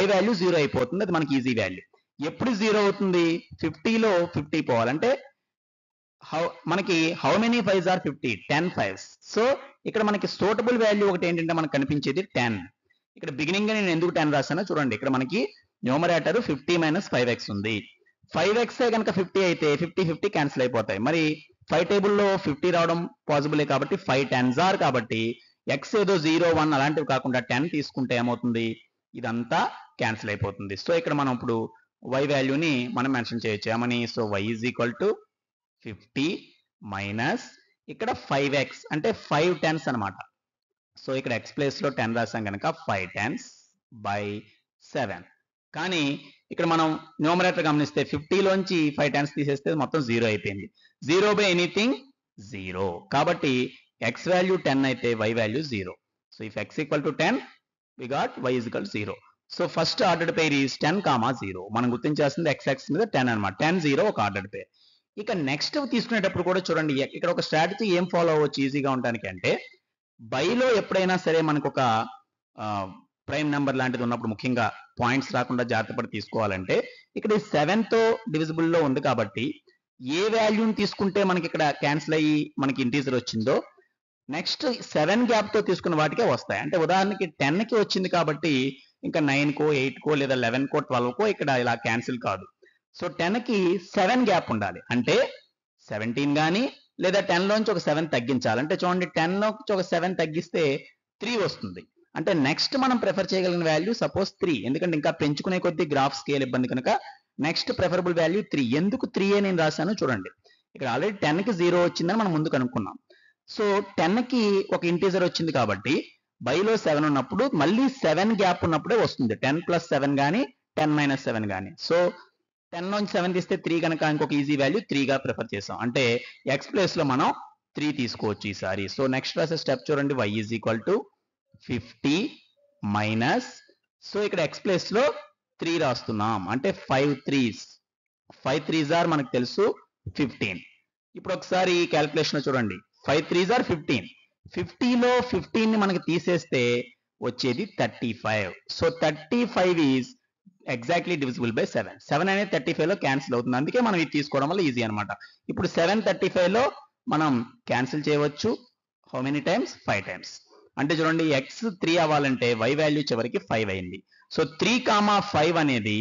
y వాల్యూ 0 అయిపోతుంది. అది మనకి ఈజీ వాల్యూ. ఎప్పుడు 0 అవుతుంది? 50లో 50 పోవాలంటే మనకి how many 5s are 50? 10 5s. So ఇక్కడ మనకి సూటబుల్ వాల్యూ ఒకటి ఏంటంటే మనకు కనిపించేది 10. ఇక్కడ బిగినింగ్ గా నేను ఎందుకు 10 రాశానో చూడండి. ఇక్కడ మనకి న్యూమరేటర్ 50 మైనస్ 5x ఉంది. 5x కనుక 50 అయితే 50 క్యాన్సిల్ అయిపోతాయి. మరి 5 టేబుల్లో 50 రావడం పాసిబులే కాబట్టి 5 10s ఆర్ కాబట్టి x ఏదో 0 1 అలాంటివి కాకుండా 10 తీసుకుంటే ఏమవుతుంది, ఇదంతా క్యాన్సిల్ అయిపోతుంది. సో ఇక్కడ మనం ఇప్పుడు y వాల్యూని మనం మెన్షన్ చేయొచ్చు ఏమని, so y is equal to 50 minus ఇక్కడ 5x అంటే 5 10s అనమాట. సో ఇక్కడ x ప్లేస్ లో 10 రాసాం కనుక 5 10s బై 7. కానీ ఇక్కడ మనం న్యూమరేటర్ గమనిస్తే 50 లోంచి 5 10s తీసేస్తే మొత్తం 0 అయిపోయింది. 0 బై ఎనీథింగ్ 0. కాబట్టి x వాల్యూ 10 అయితే y value 0. So if x equal to 10 we got y is equal 0. So first ordered pair is 10, 0. మనం గుర్తించాల్సింది x మీద 10 అనమాట. 10 0 ఒక ఆర్డర్డ్ పేర్. ఇక నెక్స్ట్ తీసుకునేటప్పుడు కూడా చూడండి, ఇక్కడ ఒక స్ట్రాటజీ ఏం ఫాలో అవ్వచ్చు ఈజీగా ఉండడానికి అంటే, బైలో ఎప్పుడైనా సరే మనకు ఒక ప్రైమ్ నెంబర్ లాంటిది ఉన్నప్పుడు ముఖ్యంగా పాయింట్స్ రాకుండా జాగ్రత్త పడి తీసుకోవాలంటే, ఇక్కడ 7 తో డివిజిబుల్ లో ఉంది కాబట్టి ఏ వాల్యూని తీసుకుంటే మనకి ఇక్కడ క్యాన్సిల్ అయ్యి మనకి ఇంటీజర్ వచ్చిందో నెక్స్ట్ 7 గ్యాప్ తో తీసుకున్న వాటికే వస్తాయి. అంటే ఉదాహరణకి 10 కి వచ్చింది కాబట్టి ఇంకా 9 కో 8 కో లేదా 11 కో 12 కో ఇక్కడ ఇలా క్యాన్సిల్ కాదు. సో 10 కి 7 గ్యాప్ ఉండాలి. అంటే 17 కానీ లేదా 10 లోంచి ఒక 7 తగ్గించాలి. అంటే చూడండి 10 లోంచి ఒక 7 తగ్గిస్తే 3 వస్తుంది. అంటే నెక్స్ట్ మనం ప్రిఫర్ చేయగలిగిన వాల్యూ సపోజ్ 3. ఎందుకంటే ఇంకా పెంచుకునే కొద్దీ గ్రాఫ్ స్కేల్ ఇబ్బంది కనుక నెక్స్ట్ ప్రిఫరబుల్ వాల్యూ 3. ఎందుకు 3 అని నేను రాశాను చూడండి. ఇక్కడ ఆల్రెడీ 10 కి 0 వచ్చిందని మనం ముందు కనుక్కున్నాం. సో 10 కి ఒక ఇంటీజర్ వచ్చింది కాబట్టి బైలో 7 ఉన్నప్పుడు మళ్ళీ 7 గ్యాప్ ఉన్నప్పుడే వస్తుంది. 10 ప్లస్ 7 కానీ 10 మైనస్ 7 కానీ. సో 10 నుంచి 7 తీస్తే 3 కనుక ఇంకొక ఈజీ వాల్యూ 3 గా ప్రిఫర్ చేసాం. అంటే x ప్లేస్ లో మనం 3 తీసుకోవచ్చు ఈసారి. సో నెక్స్ట్ రాసే స్టెప్ చూడండి, y is equal to 50 minus, so ఇక్కడ x ప్లేస్ లో 3 రాస్తున్నాం. అంటే 5 3s ఆర్ మనకు తెలుసు 15. ఇప్పుడు ఒకసారి క్యాల్కులేషన్ చూడండి, 5 3s ఆర్ 15. 50లో 15 ని మనకి తీసేస్తే వచ్చేది 35. So 35 is exactly divisible by 7. 7 అనేది 35 లో క్యాన్సిల్ అవుతుంది. అందుకే మనం ఇది తీసుకోవడం వల్ల ఈజీ అనమాట. ఇప్పుడు 7 35 లో మనం క్యాన్సిల్ చేయవచ్చు. How many times? 5 టైమ్స్. అంటే చూడండి x 3 అవ్వాలంటే y వాల్యూ చివరికి 5 అయింది. సో 3, 5 అనేది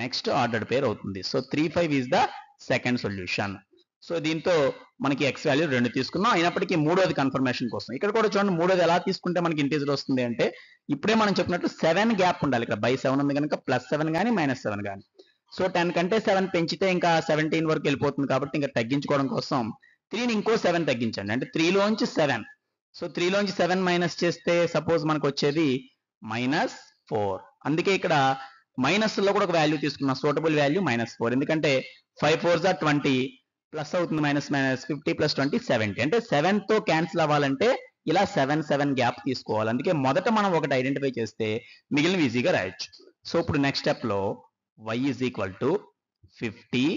నెక్స్ట్ ఆర్డర్డ్ పేర్ అవుతుంది. So 3 5 is the second solution. So దీంతో మనకి x వాల్యూ 2 తీసుకున్నాం. అయినప్పటికీ మూడోది కన్ఫర్మేషన్ కోసం ఇక్కడ కూడా చూడండి, మూడోది ఎలా తీసుకుంటే మనకి ఇంటీజర్ వస్తుంది అంటే, ఇప్పుడే మనం చెప్పినట్లు 7 గ్యాప్ ఉండాలి. ఇక్కడ బై 7 ఉంది కనుక +7 కానీ -7 కానీ. సో 10 కంటే 7 పెంచితే ఇంకా 17 వరకు వెళ్ళిపోతుంది కాబట్టి ఇంకా తగ్గించుకోవడం కోసం 3ని ఇంకో 7 తగ్గించండి. అంటే 3 లోంచి 7. సో 3 లోంచి 7 మైనస్ చేస్తే సపోజ్ మనకు వచ్చేది -4. అందుకే ఇక్కడ మైనస్ లో కూడా ఒక వాల్యూ తీసుకున్నాం, సూటబుల్ వాల్యూ -4. ఎందుకంటే 5 4s are 20 ప్లస్ అవుతుంది, మైనస్ 50 + 20 70. అంటే 7 తో క్యాన్సిల్ అవ్వాలంటే ఇలా 7 గ్యాప్ తీసుకోవాలి. అందుకే మొదట మనం ఒకటి ఐడెంటిఫై చేస్తే మిగిలిన ఈజీగా రాయొచ్చు. సో ఇప్పుడు నెక్స్ట్ స్టెప్ లో y is equal to 50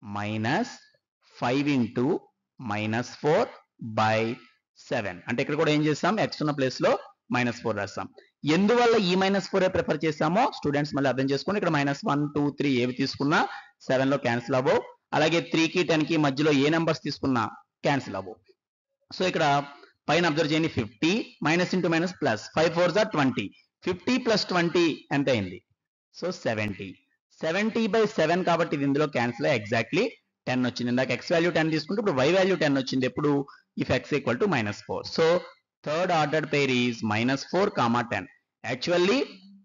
minus 5 into -4 by 7. అంటే ఇక్కడ కూడా ఏం చేస్తాం, x ఉన్న ప్లేస్ లో -4 రాస్తాం. ఎందువల్ల ఈ -4 ప్రిఫర్ చేసామో స్టూడెంట్స్ మళ్ళీ అర్థం చేసుకోండి. ఇక్కడ -1 2 3 ఏవి తీసుకున్నా 7 లో క్యాన్సిల్ అవ్వవు. అలాగే 3 కి 10 కి మధ్యలో ఏ నెంబర్స్ తీసుకున్నా క్యాన్సిల్ అవ్వవు. సో ఇక్కడ పైన అబ్జర్వ్ చేయండి, 50 minus into minus plus 5 4s are 20. 50 + 20 ఎంత అయింది? సో 70. 70 బై 7 కాబట్టి ఇది ఇందులో క్యాన్సిల్ అయ్యి ఎగ్జాక్ట్లీ 10 వచ్చింది. ఇందాక x వాల్యూ 10 తీసుకుంటే ఇప్పుడు y వాల్యూ 10 వచ్చింది. ఎప్పుడు? If x equal to -4. So third ordered pair is -4, 10. Actually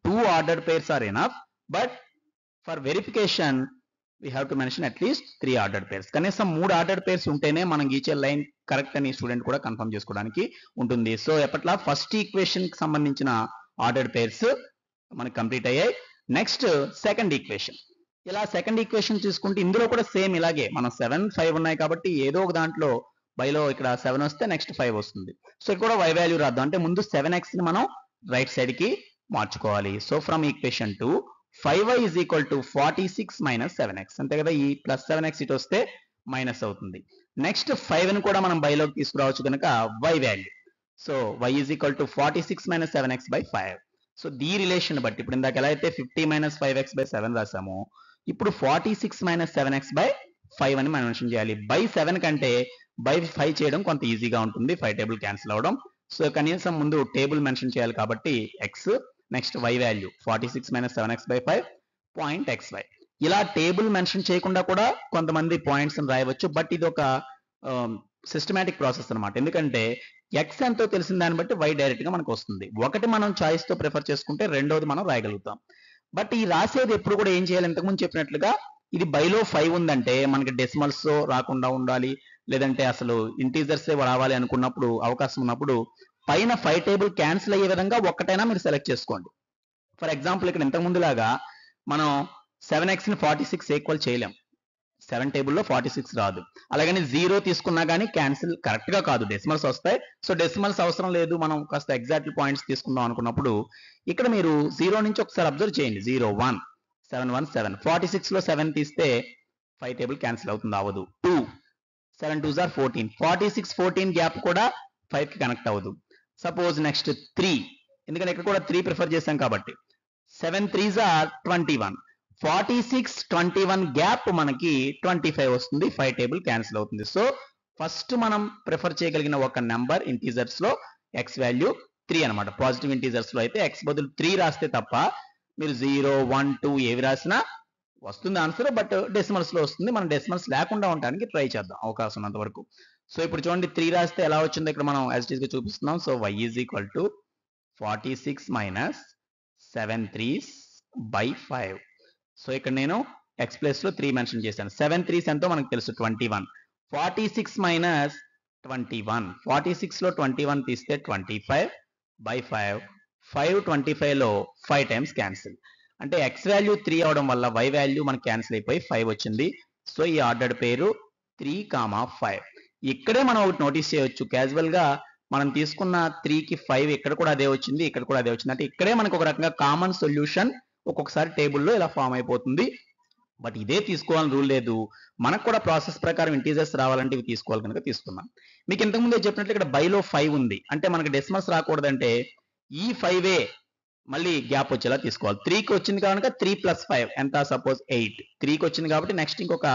2 ordered pairs are enough, but for verification we have to mention at least 3 ordered pairs. కనీసం 3 ordered pairs ఉంటేనే మనం గీచే line correct అని student కూడా confirm చేసుకోవడానికి ఉంటుంది. So ఎప్పట్లా first equation కి సంబంధించిన ఆర్డర్డ్ పేర్స్ మనకి కంప్లీట్ అయ్యాయి. Next second equation. ఇలా సెకండ్ ఈక్వేషన్ చూసుకుంటే ఇందులో కూడా సేమ్ ఇలాగే మనం 7 5 ఉన్నాయి కాబట్టి ఏదో ఒక దాంట్లో బైలో ఇక్కడ 7 వస్తే నెక్స్ట్ 5 వస్తుంది. సో ఇక్కడ కూడా y వాల్యూ రాద్దాం. అంటే ముందు 7x ని మనం రైట్ సైడ్ కి మార్చుకోవాలి. So from equation 2 5y is equal to 46 minus 7x. అంతే కదా, ఈ +7x ఇటు వస్తే మైనస్ అవుతుంది. నెక్స్ట్ 5 ని కూడా మనం బైలోకి తీసుకురావచ్చు కనుక y value. So y is equal to 46 minus 7x by 5. So దీ రిలేషన్ బట్టి ఇప్పుడు ఇందాక ఎలా అయితే 50 మైనస్ 5x బై 7 రాసామో, ఇప్పుడు 46 మైనస్ 7x బై 5 అని మనం మెన్షన్ చేయాలి. బై 7 కంటే బై 5 చేయడం కొంత ఈజీగా ఉంటుంది, 5 టేబుల్ క్యాన్సిల్ అవడం. సో కనీసం ముందు టేబుల్ మెన్షన్ చేయాలి కాబట్టి x, next y value 46 minus 7x/5 point xy. ఇలా టేబుల్ మెన్షన్ చేయకుండా కూడా కొంతమంది పాయింట్స్ రాయవచ్చు, బట్ ఇది ఒక సిస్టమేటిక్ ప్రాసెస్ అనమాట. ఎందుకంటే ఎక్స్ ఎంతో తెలిసిన దాన్ని బట్టి y డైరెక్ట్ గా మనకు వస్తుంది. ఒకటి మనం చాయిస్ తో ప్రిఫర్ చేసుకుంటే రెండోది మనం రాయగలుగుతాం. బట్ ఈ రాసేది ఎప్పుడు కూడా ఏం చేయాలి, ఇంతకుముందు చెప్పినట్లుగా ఇది బైలో 5 ఉందంటే మనకి డెసిమల్స్ రాకుండా ఉండాలి, లేదంటే అసలు ఇంటీజర్స్ రావాలి అనుకున్నప్పుడు, అవకాశం ఉన్నప్పుడు పైన 5 టేబుల్ క్యాన్సిల్ అయ్యే విధంగా ఒక్కటైనా మీరు సెలెక్ట్ చేసుకోండి. ఫర్ ఎగ్జాంపుల్ ఇక్కడ ఇంతకు ముందులాగా మనం 7x ని 46 ఈక్వల్ చేయలేం, 7 టేబుల్లో 46 రాదు. అలాగని 0 తీసుకున్నా కానీ క్యాన్సిల్ కరెక్ట్ గా కాదు, డెసిమల్స్ వస్తాయి. సో డెసిమల్స్ అవసరం లేదు, మనం కాస్త ఎగ్జాక్ట్ పాయింట్స్ తీసుకుందాం అనుకున్నప్పుడు ఇక్కడ మీరు 0 నుంచి ఒకసారి అబ్జర్వ్ చేయండి. 0 1 7 1 7 46 లో 7 తీస్తే 5 టేబుల్ క్యాన్సిల్ అవుతుంది, అవ్వదు. 2 7 2s are 14 46 14 గ్యాప్ కూడా 5 కి కనెక్ట్ అవ్వదు. సపోజ్ నెక్స్ట్ 3, ఎందుకంటే ఇక్కడ కూడా 3 ప్రిఫర్ చేశాం కాబట్టి 7 3s are 21 46 21 గ్యాప్ మనకి 25 వస్తుంది, 5 టేబుల్ క్యాన్సిల్ అవుతుంది. సో ఫస్ట్ మనం ప్రిఫర్ చేయగలిగిన ఒక నెంబర్ ఇంటీజర్స్ లో x వాల్యూ 3 అనమాట. పాజిటివ్ ఇంటీజర్స్ లో అయితే x బదులు 3 రాస్తే తప్ప మీరు 0 1 2 ఏవి రాసినా వస్తుంది ఆన్సర్, బట్ డెసిమల్స్ లో వస్తుంది. మనం డెసిమల్స్ లేకుండా ఉండడానికి ట్రై చేద్దాం అవకాశం ఉన్నంత వరకు. సో ఇప్పుడు చూడండి 3 రాస్తే ఎలా వచ్చిందో ఇక్కడ మనం యాజ్ ఇట్ ఈస్ గా చూపిస్తున్నాం. So y is equal to 46 minus 7 3s by 5. So ఇక్కడ నేను x ప్లేస్ లో 3 మెన్షన్ చేశాను. 7 3s ఎంతో మనకు తెలుసు 21. 46 మైనస్ 21, 46 లో 21 తీస్తే 25 బై 5. 5 25 లో 5 టైమ్స్ క్యాన్సిల్, అంటే x వాల్యూ 3 అవడం వల్ల y వాల్యూ మనకి క్యాన్సిల్ అయిపోయి 5 వచ్చింది. సో ఈ ఆర్డర్డ్ పేరు 3, 5. ఇక్కడే మనం ఒకటి నోటీస్ చేయవచ్చు, క్యాజువల్ గా మనం తీసుకున్న 3 కి 5 ఇక్కడ కూడా అదే వచ్చింది, ఇక్కడ కూడా అదే వచ్చింది. అంటే ఇక్కడే మనకు ఒక రకంగా కామన్ సొల్యూషన్ ఒక్కొక్కసారి టేబుల్లో ఇలా ఫామ్ అయిపోతుంది. బట్ ఇదే తీసుకోవాలని రూల్ లేదు, మనకు కూడా ప్రాసెస్ ప్రకారం ఇంటీజర్స్ రావాలంటే ఇవి తీసుకోవాలి కనుక తీసుకున్నాం. మీకు ఇంతకుముందే చెప్పినట్లు ఇక్కడ బైలో 5 ఉంది, అంటే మనకి డెసిమల్స్ రాకూడదంటే ఈ 5ఏ మళ్ళీ గ్యాప్ వచ్చేలా తీసుకోవాలి. 3కి వచ్చింది కనుక 3 + 5 ఎంత, సపోజ్ 8. 3కి వచ్చింది కాబట్టి నెక్స్ట్ ఇంకొక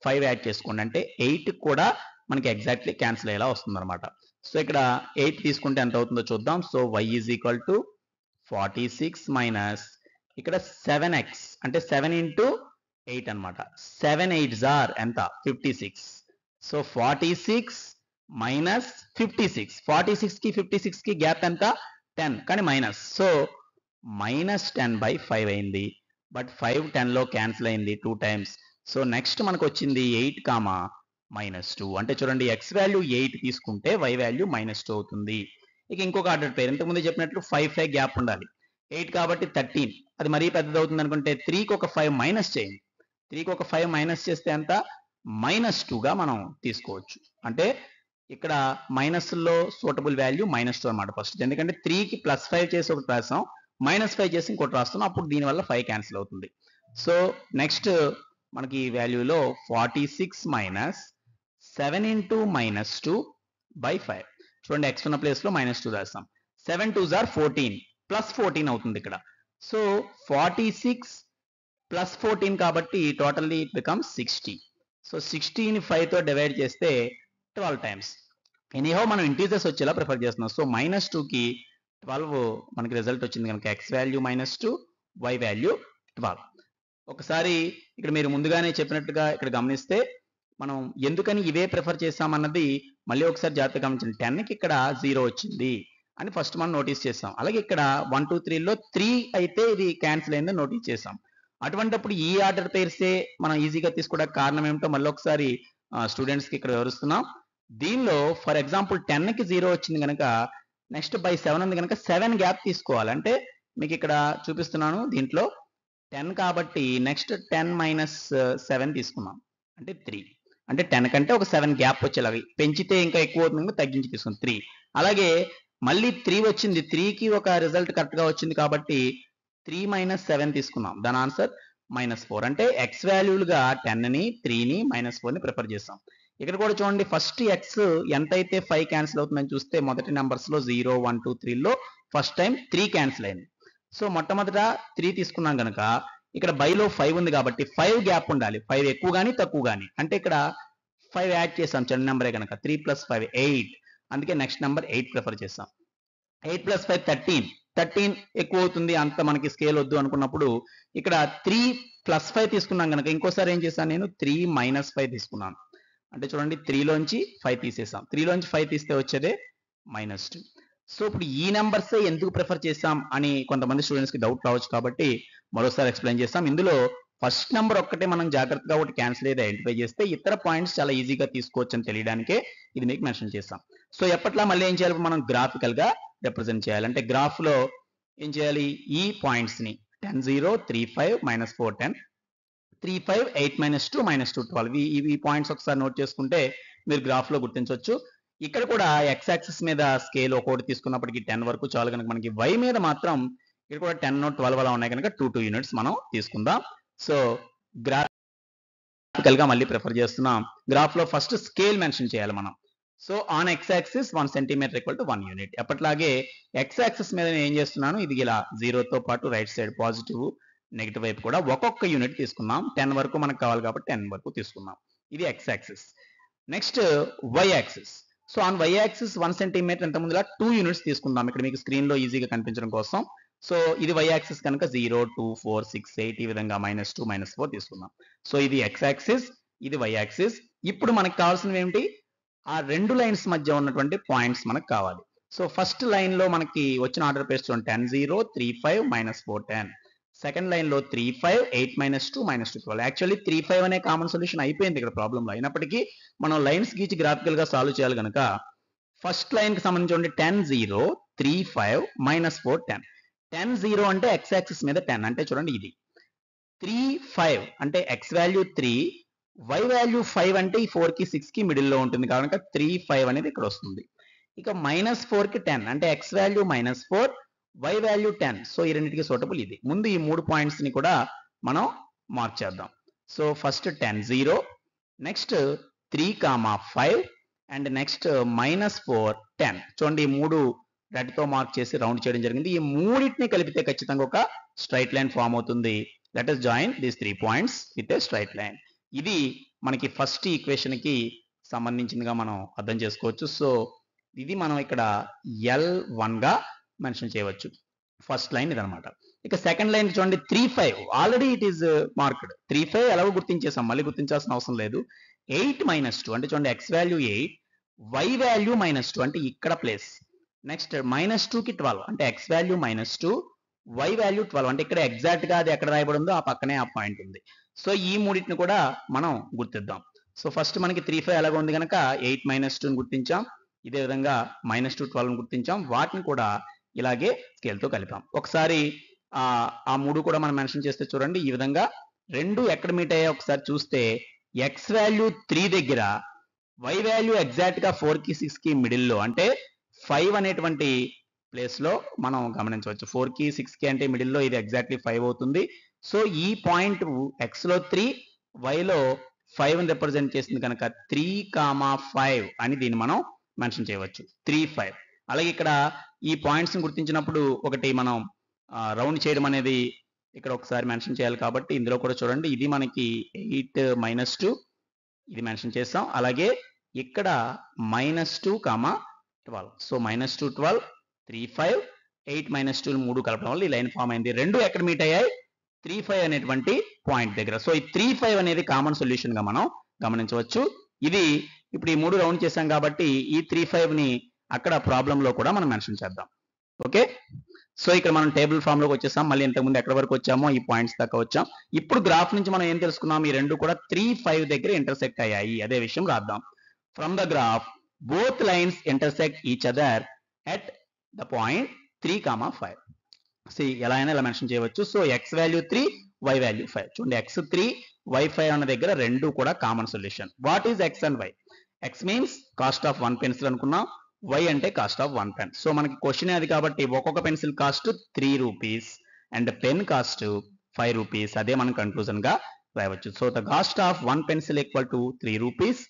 5 యాడ్ చేసుకోండి, అంటే 8 కూడా మనకి ఎగ్జాక్ట్లీ క్యాన్సిల్ అయ్యేలా వస్తుంది అనమాట. సో ఇక్కడ 8 తీసుకుంటే ఎంత అవుతుందో చూద్దాం. So y is equal to 46 minus ఇక్కడ 7x, అంటే 7 ఇంటూ 8 అనమాట. 7 8s are ఎంత, 56. సో 46 మైనస్ 56, 46 కి 56 కి గ్యాప్ ఎంత, 10, కానీ మైనస్. సో మైనస్ 10 బై 5 అయింది, బట్ 5 10 లో క్యాన్సిల్ అయింది 2 టైమ్స్. సో నెక్స్ట్ మనకు వచ్చింది 8, -2. అంటే చూడండి x వాల్యూ 8 తీసుకుంటే y వాల్యూ -2 అవుతుంది. ఇక ఇంకొక ఆర్డర్ పేరు ఇంతకుముందు చెప్పినట్లు 5 5 గ్యాప్ ఉండాలి. 8 కాబట్టి 13, అది మరీ పెద్దది అవుతుంది అనుకుంటే 3కి ఒక 5 మైనస్ చేయండి. 3కి ఒక 5 మైనస్ చేస్తే ఎంత, -2గా మనం తీసుకోవచ్చు. అంటే ఇక్కడ మైనస్లో సూటబుల్ వాల్యూ -2 అనమాట ఫస్ట్, ఎందుకంటే 3కి +5 చేసి ఒకటి రాసాం, -5 చేసి ఇంకోటి రాస్తున్నాం, అప్పుడు దీనివల్ల 5 క్యాన్సిల్ అవుతుంది. సో నెక్స్ట్ మనకి ఈ వాల్యూలో 46 మైనస్ 7 ఇంటూ -2 బై 5. చూడండి x ఉన్న ప్లేస్ లో -2 రాస్తాం. 7 2s are 14, +14 అవుతుంది ఇక్కడ. సో 46 + 14 కాబట్టి టోటల్లీ ఇట్ బికమ్స్ 60. సో 60ని 5 తో డివైడ్ చేస్తే 12 టైమ్స్. ఎనీహౌ మనం ఇంటీజర్స్ వచ్చేలా ప్రిఫర్ చేస్తున్నాం. సో -2కి 12 మనకి రిజల్ట్ వచ్చింది కనుక x వాల్యూ -2, y వాల్యూ 12. ఒకసారి ఇక్కడ మీరు ముందుగానే చెప్పినట్టుగా ఇక్కడ గమనిస్తే మనం ఎందుకని ఇవే ప్రిఫర్ చేసామన్నది మళ్ళీ ఒకసారి జాగ్రత్తగా గమనించండి. 10కి ఇక్కడ 0 వచ్చింది అని ఫస్ట్ మనం నోటీస్ చేసాం. అలాగే ఇక్కడ 1 2 3లో 3 అయితే ఇది క్యాన్సిల్ అయిందని నోటీస్ చేసాం. అటువంటిప్పుడు ఈ ఆర్డర్ పేర్సే మనం ఈజీగా తీసుకోవడానికి కారణం ఏమిటో మళ్ళీ ఒకసారి స్టూడెంట్స్కి ఇక్కడ వివరిస్తున్నాం. దీనిలో ఫర్ ఎగ్జాంపుల్ 10కి 0 వచ్చింది కనుక నెక్స్ట్ బై 7 ఉంది కనుక 7 గ్యాప్ తీసుకోవాలి. అంటే మీకు ఇక్కడ చూపిస్తున్నాను, దీంట్లో 10 కాబట్టి నెక్స్ట్ 10 - 7 తీసుకున్నాం, అంటే 3. అంటే 10 కంటే ఒక 7 గ్యాప్ వచ్చేలాగా, పెంచితే ఇంకా ఎక్కువ అవుతుంది, తగ్గించి తీసుకున్నాం 3. అలాగే మళ్ళీ 3 వచ్చింది, 3కి ఒక రిజల్ట్ కరెక్ట్ గా వచ్చింది కాబట్టి 3 - 7 తీసుకున్నాం, దాని ఆన్సర్ -4. అంటే x వాల్యూలుగా 10ని 3ని -4ని ప్రిఫర్ చేస్తాం. ఇక్కడ కూడా చూడండి ఫస్ట్ x ఎంతైతే 5 క్యాన్సిల్ అవుతుందని చూస్తే మొదటి నెంబర్స్ లో 0 1 2 3లో ఫస్ట్ టైం 3 క్యాన్సిల్ అయింది. సో మొట్టమొదట 3 తీసుకున్నాం కనుక ఇక్కడ బైలో 5 ఉంది కాబట్టి 5 గ్యాప్ ఉండాలి, 5 ఎక్కువ కానీ తక్కువ కానీ. అంటే ఇక్కడ 5 యాడ్ చేసాం, చిన్న నెంబరే కనుక 3 + 5 8, అందుకే నెక్స్ట్ నెంబర్ 8 ప్రిఫర్ చేస్తాం. 8 + 5 13, 13 ఎక్కువ అవుతుంది, అంత మనకి స్కేల్ వద్దు అనుకున్నప్పుడు ఇక్కడ 3 + 5 తీసుకున్నాం కనుక ఇంకోసారి ఏం చేశాను నేను 3 - 5 తీసుకున్నాను. అంటే చూడండి 3 లోంచి 5 తీసేసాం. 3 లోంచి 5 తీస్తే వచ్చేదే -2. సో ఇప్పుడు ఈ నెంబర్సే ఎందుకు ప్రిఫర్ చేసాం అని కొంతమంది స్టూడెంట్స్ కి డౌట్ రావచ్చు కాబట్టి మరోసారి ఎక్స్ప్లెయిన్ చేస్తాం. ఇందులో ఫస్ట్ నెంబర్ ఒక్కటే మనం జాగ్రత్తగా ఒకటి క్యాన్సిల్ అయితే ఐడెంటిఫై చేస్తే ఇతర పాయింట్స్ చాలా ఈజీగా తీసుకోవచ్చు అని తెలియడానికే ఇది మీకు మెన్షన్ చేస్తాం. సో ఎప్పట్లా మళ్ళీ ఏం చేయాలి, మనం గ్రాఫికల్ గా రిప్రజెంట్ చేయాలి. అంటే గ్రాఫ్ లో ఏం చేయాలి, ఈ పాయింట్స్ ని 10 0 3 5 -4 10 3 5 8 -2 -2 12 ఈ పాయింట్స్ ఒకసారి నోట్ చేసుకుంటే మీరు గ్రాఫ్ లో గుర్తించవచ్చు. ఇక్కడ కూడా x యాక్సిస్ మీద స్కేల్ ఒక్కొక్కటి తీసుకున్నప్పటికీ 10 వరకు చాలు కనుక మనకి y మీద మాత్రం ఇక్కడ కూడా 10 12 అలా ఉన్నాయి కనుక 2 యూనిట్స్ మనం తీసుకుందాం. సో గ్రాఫికల్ గా మళ్ళీ ప్రిఫర్ చేస్తున్నాం. గ్రాఫ్ లో ఫస్ట్ స్కేల్ మెన్షన్ చేయాలి మనం. So on x axis 1 centimetre = 1 unit. ఎప్పట్లాగే x యాక్సిస్ మీద నేను ఏం చేస్తున్నాను, ఇది ఇలా 0 తో పాటు రైట్ సైడ్ పాజిటివ్ నెగిటివ్ వైపు కూడా ఒక్కొక్క యూనిట్ తీసుకున్నాం. 10 వరకు మనకు కావాలి కాబట్టి 10 వరకు తీసుకున్నాం. ఇది x axis. Next y axis. So on y axis 1 centimetre ఎంత ముందులా 2 యూనిట్స్ తీసుకుందాం. ఇక్కడ మీకు స్క్రీన్ లో ఈజీగా కనిపించడం కోసం. సో ఇది y యాక్సిస్ కనుక 0 2 4 6 8 ఈ విధంగా -2 -4 తీసుకుందాం. సో ఇది x యాక్సిస్, ఇది y యాక్సిస్. ఇప్పుడు మనకు కావాల్సినవి ఏమిటి, ఆ రెండు లైన్స్ మధ్య ఉన్నటువంటి పాయింట్స్ మనకు కావాలి. సో ఫస్ట్ లైన్ లో మనకి వచ్చిన ఆర్డర్ పేస్ట్ 10 0 3 5 -4 10. సెకండ్ లైన్ లో 3 5 8 -2 -2 12. యాక్చువల్లీ 3 5 అనే కామన్ సొల్యూషన్ అయిపోయింది ఇక్కడ ప్రాబ్లం లో. అయినప్పటికీ మనం లైన్స్ గీచి గ్రాఫికల్ గా సాల్వ్ చేయాలి కనుక ఫస్ట్ లైన్ కి సంబంధించి 10 0 3 5 -4 10. 10 0 అంటే x యాక్సిస్ మీద 10 అంటే చూడండి ఇది. 3 5 అంటే x వాల్యూ 3, y వాల్యూ 5 అంటే ఈ 4 కి 6 కి మిడిల్ లో ఉంటుంది కనుక 3 5 అనేది ఇక్కడ వస్తుంది. ఇక -4 కి 10 అంటే x value -4, y value 10. So ఈ రెండింటికి సూటబుల్ ఇది. ముందు ఈ 3 పాయింట్స్ ని కూడా మనం మార్క్ చేద్దాం. So first 10 0, next 3 5 and next -4 10. చూడండి ఈ 3 రెడ్ తో మార్క్ చేసి రౌండ్ చేయడం జరిగింది. ఈ మూడింటిని కలిపితే ఖచ్చితంగా ఒక స్ట్రైట్ లైన్ ఫామ్ అవుతుంది. Let us join these 3 points with a straight line. ఇది మనకి ఫస్ట్ ఈక్వేషన్ కి సంబంధించిందిగా మనం అర్థం చేసుకోవచ్చు. సో ఇది మనం ఇక్కడ L1 గా మెన్షన్ చేయవచ్చు. ఫస్ట్ లైన్ ఇదనమాట. ఇక సెకండ్ లైన్ చూడండి 3 5 ఆల్రెడీ ఇట్ ఈస్ మార్క్డ్. 3 5 ఎలాగో గుర్తించేసాం, మళ్ళీ గుర్తించాల్సిన అవసరం లేదు. 8 -2 అంటే చూడండి x వాల్యూ 8, y వాల్యూ -2 అంటే ఇక్కడ ప్లేస్. నెక్స్ట్ -2 కి 12 అంటే x వాల్యూ -2, y వాల్యూ 12 అంటే ఇక్కడ ఎగ్జాక్ట్ గా అది ఎక్కడ రాయబడి ఉందో ఆ పక్కనే ఆ పాయింట్ ఉంది. సో ఈ మూడింటిని కూడా మనం గుర్తిద్దాం. సో ఫస్ట్ మనకి 3 5 ఎలాగో ఉంది కనుక 8 -2 ని గుర్తించాం. ఇదే విధంగా -2 12 ని గుర్తించాం. వాటిని కూడా ఇలాగే స్కేల్ తో కలిపాం. ఒకసారి ఆ మూడు కూడా మనం మెన్షన్ చేస్తే చూడండి ఈ విధంగా రెండు ఎక్కడ మీట్ అయ్యాయో ఒకసారి చూస్తే x వాల్యూ 3 దగ్గర y వాల్యూ ఎగ్జాక్ట్ గా 4 కి 6 కి మిడిల్ లో అంటే 5 అనేటువంటి ప్లేస్ లో మనం గమనించవచ్చు. 4 కి 6 కి అంటే మిడిల్ లో ఇది ఎగ్జాక్ట్లీ 5 అవుతుంది. సో ఈ పాయింట్ x లో 3, y లో 5 ని రిప్రజెంట్ చేసింది కనుక 3 5 అని దీన్ని మనం మెన్షన్ చేయవచ్చు. 3 5. అలాగే ఇక్కడ ఈ పాయింట్స్ ని గుర్తించినప్పుడు ఒకటి మనం రౌండ్ చేయడం అనేది ఇక్కడ ఒకసారి మెన్షన్ చేయాలి కాబట్టి ఇందులో కూడా చూడండి ఇది మనకి 8 -2 ఇది మెన్షన్ చేస్తాం. అలాగే ఇక్కడ -2 12. సో -2 12 3 5 8 -2 3 కలపడం వల్ల ఈ లైన్ ఫామ్ అయింది. రెండు ఎక్కడ మీట్ అయ్యాయి 3 5 అనేటువంటి పాయింట్ దగ్గర. సో ఈ 3 5 అనేది కామన్ సొల్యూషన్ గా మనం గమనించవచ్చు. ఇది ఇప్పుడు ఈ 3 రౌండ్ చేశాం కాబట్టి ఈ 3 5 ని అక్కడ ప్రాబ్లం లో కూడా మనం మెన్షన్ చేద్దాం. ఓకే, సో ఇక్కడ మనం టేబుల్ ఫామ్ లోకి వచ్చేసాం. మళ్ళీ ఇంతకుముందు ఎక్కడ వరకు వచ్చామో ఈ పాయింట్స్ దాకా వచ్చాం. ఇప్పుడు గ్రాఫ్ నుంచి మనం ఏం తెలుసుకున్నాం, ఈ రెండు కూడా 3 5 దగ్గర ఇంటర్సెక్ట్ అయ్యాయి. అదే విషయం రాద్దాం. From the graph both lines intersect each other at the point 3 5. ఎలా అయినా ఇలా మెన్షన్ చేయవచ్చు. So x value 3, y value 5. చూడండి x 3, y 5 అన్న దగ్గర రెండు కూడా common solution. What is x and y? x means cost of 1 pencil అనుకున్నాం, y అంటే కాస్ట్ ఆఫ్ 1 పెన్. సో మనకి క్వశ్చన్ అది కాబట్టి ఒక్కొక్క pencil cost 3 rupees and pen cost 5 rupees. అదే మనం కన్క్లూజన్ గా రాయవచ్చు. So the cost of 1 pencil equal to 3 rupees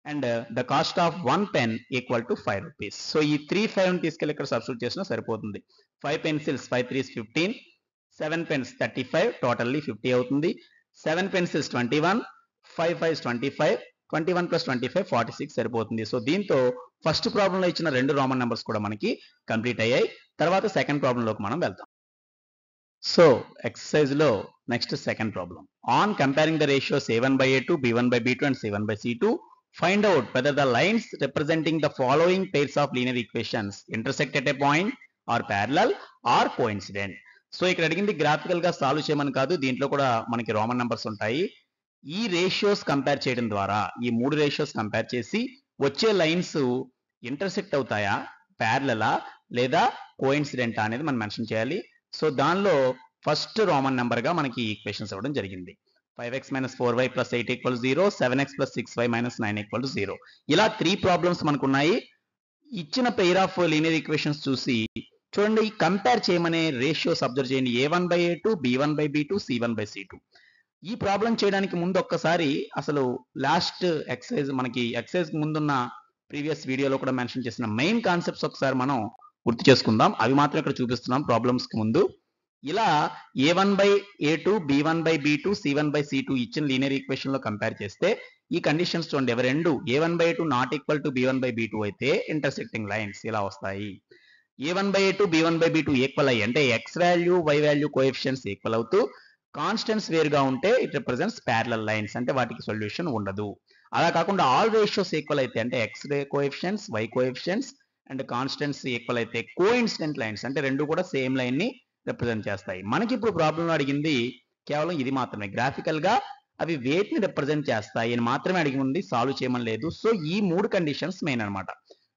and the cost of 1 pen equal to 5 rupees. So ఈ 3 5 ని తీసుకెళ్ళి ఇక్కడ సబ్స్టిట్యూట్ చేసినా సరిపోతుంది. 5 పెన్సిల్స్ 5 3s 15, 7 పెన్స్ 35, టోటల్లీ 50 అవుతుంది. 7 పెన్సిల్స్ 21, 5 5s 25, 21 + 25 46 సరిపోతుంది. సో దీంతో ఫస్ట్ ప్రాబ్లం లో ఇచ్చిన రెండు రామన్ నెంబర్స్ కూడా మనకి కంప్లీట్ అయ్యాయి. తర్వాత సెకండ్ ప్రాబ్లంలోకి మనం వెళ్తాం. సో ఎక్సర్సైజ్ లో next second problem. On comparing the ratios a1/a2, b1/b2 and c1/c2, find out whether the lines representing the following pairs of linear equations intersect at a point, or parallel, or coincident. So ఇక్కడ అడిగింది graphical గా solve చేయమని కాదు, దీంట్లో కూడా మనకి Roman numbers ఉంటాయి. ఈ రేషియోస్ కంపేర్ చేయడం ద్వారా, ఈ మూడు రేషియోస్ కంపేర్ చేసి వచ్చే లైన్స్ ఇంటర్సెక్ట్ అవుతాయా, ప్యారలలా లేదా కోఇన్సిడెంటా అనేది మనం మెన్షన్ చేయాలి. సో దానిలో ఫస్ట్ రోమన్ నెంబర్ గా మనకి ఈక్వేషన్స్ ఇవ్వడం జరిగింది. 5x - 4y + 8 = 0, 7x + 6y - 9 = 0. ఇలా 3 ప్రాబ్లమ్స్ మనకు ఉన్నాయి. ఇచ్చిన పెయిర్ ఆఫ్ లీనియర్ ఈక్వేషన్స్ చూసి చూడండి, కంపేర్ చేయమనే రేషియోస్ అబ్జర్వ్ చేయండి. a1/a2, b1/b2, c1/c2. ఈ ప్రాబ్లం చేయడానికి ముందు ఒక్కసారి అసలు లాస్ట్ ఎక్సర్సైజ్, మనకి ఎక్సర్సైజ్ ముందున్న ప్రీవియస్ వీడియోలో కూడా మెన్షన్ చేసిన మెయిన్ కాన్సెప్ట్స్ ఒకసారి మనం గుర్తు చేసుకుందాం. అవి మాత్రం ఇక్కడ చూపిస్తున్నాం ప్రాబ్లమ్స్ కి ముందు. ఇలా a1/a2, b1/b2, c1/c2 ఇచ్చిన లీనియర్ ఈక్వేషన్ లో కంపేర్ చేస్తే ఈ కండిషన్స్ చూడండి, అవి రెండు a1/a2 not equal to b1/b2 అయితే ఇంటర్సెక్టింగ్ లైన్స్ ఇలా వస్తాయి. a1/a2, b1/b2 ఈక్వల్ అయ్యి అంటే x value, y value coefficients equal అవుతూ కాన్స్టెంట్స్ వేరుగా ఉంటే ఇట్ రిప్రజెంట్స్ ప్యారలల్ లైన్స్, అంటే వాటికి సొల్యూషన్ ఉండదు. అలా కాకుండా ఆల్ రేషియోస్ ఈక్వల్ అయితే అంటే x coefficients, y coefficients and constants equal అయితే కోఇన్సిడెంట్ లైన్స్, అంటే రెండు కూడా సేమ్ లైన్ ని రిప్రజెంట్ చేస్తాయి. మనకి ఇప్పుడు ప్రాబ్లంలో అడిగింది కేవలం ఇది మాత్రమే, గ్రాఫికల్ గా అవి వేటిని రిప్రజెంట్ చేస్తాయి అని మాత్రమే అడిగి ఉంది, సాల్వ్ చేయమని లేదు. సో ఈ మూడు కండిషన్స్ మెయిన్ అనమాట.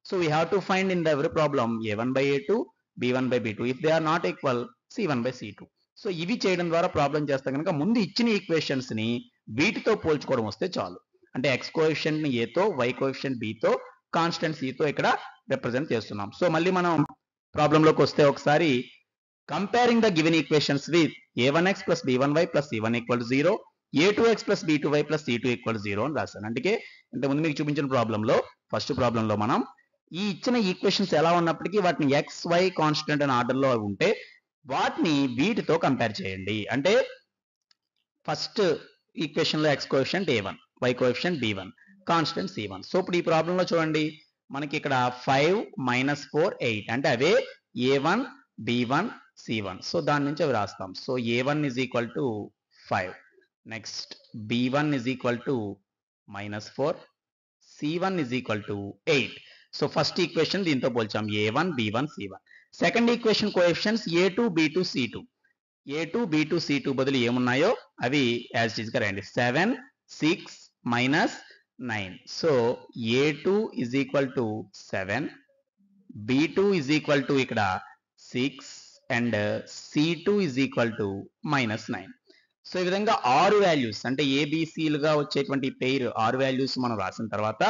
So we have to find in the every problem a1/a2, b1/b2. If they are not equal, c1/c2. So ఇవి చేయడం ద్వారా ప్రాబ్లం చేస్తే కనుక ముందు ఇచ్చిన ఈక్వేషన్స్ ని వీటితో పోల్చుకోవడం వస్తే చాలు. అంటే x కోఎఫిషియెంట్ ని a తో, y కోఎఫిషియెంట్ b తో, కాన్స్టెంట్ c తో ఇక్కడ రిప్రజెంట్ చేస్తున్నాం. సో మళ్ళీ మనం ప్రాబ్లంలోకి వస్తే ఒకసారి comparing the given equations with a1x + b1y + c1 = 0, a2x + b2y + c2 = 0 అని రాశాను. అంటే ఇంతకుముందు మీకు చూపించిన ప్రాబ్లంలో, ఫస్ట్ ప్రాబ్లంలో మనం ఈ ఇచ్చిన ఈక్వేషన్స్ ఎలా ఉన్నప్పటికీ వాటిని x, y కాన్స్టెంట్ అనే ఆర్డర్ లో ఉంటే వాటిని వీటితో కంపేర్ చేయండి. అంటే ఫస్ట్ ఈక్వేషన్ లో x coefficient a1, y coefficient b1, constant c1. So ఇప్పుడు ఈ ప్రాబ్లం లో చూడండి, మనకి ఇక్కడ 5 - 4 8 అంటే అవే a1, b1, c1. సో దాని నుంచి అవి రాస్తాం. So a1 = 5, next b1 = -4, c1 = 8. So first equation దీంతో పోల్చాం, a1, b1, c1. Second equation coefficients a2, b2, c2. a2, b2, c2 బదులు ఏమున్నాయో అవి యాజ్ ఇట్ ఈస్ గా రాయండి. 7, 6 - 9. సో a2 = 7, b2 = ఇక్కడ 6 అండ్ c2 = -9. సో ఈ విధంగా 6 వాల్యూస్, అంటే ఏబిసిలుగా వచ్చేటువంటి పెయిర్ 6 వాల్యూస్ మనం రాసిన తర్వాత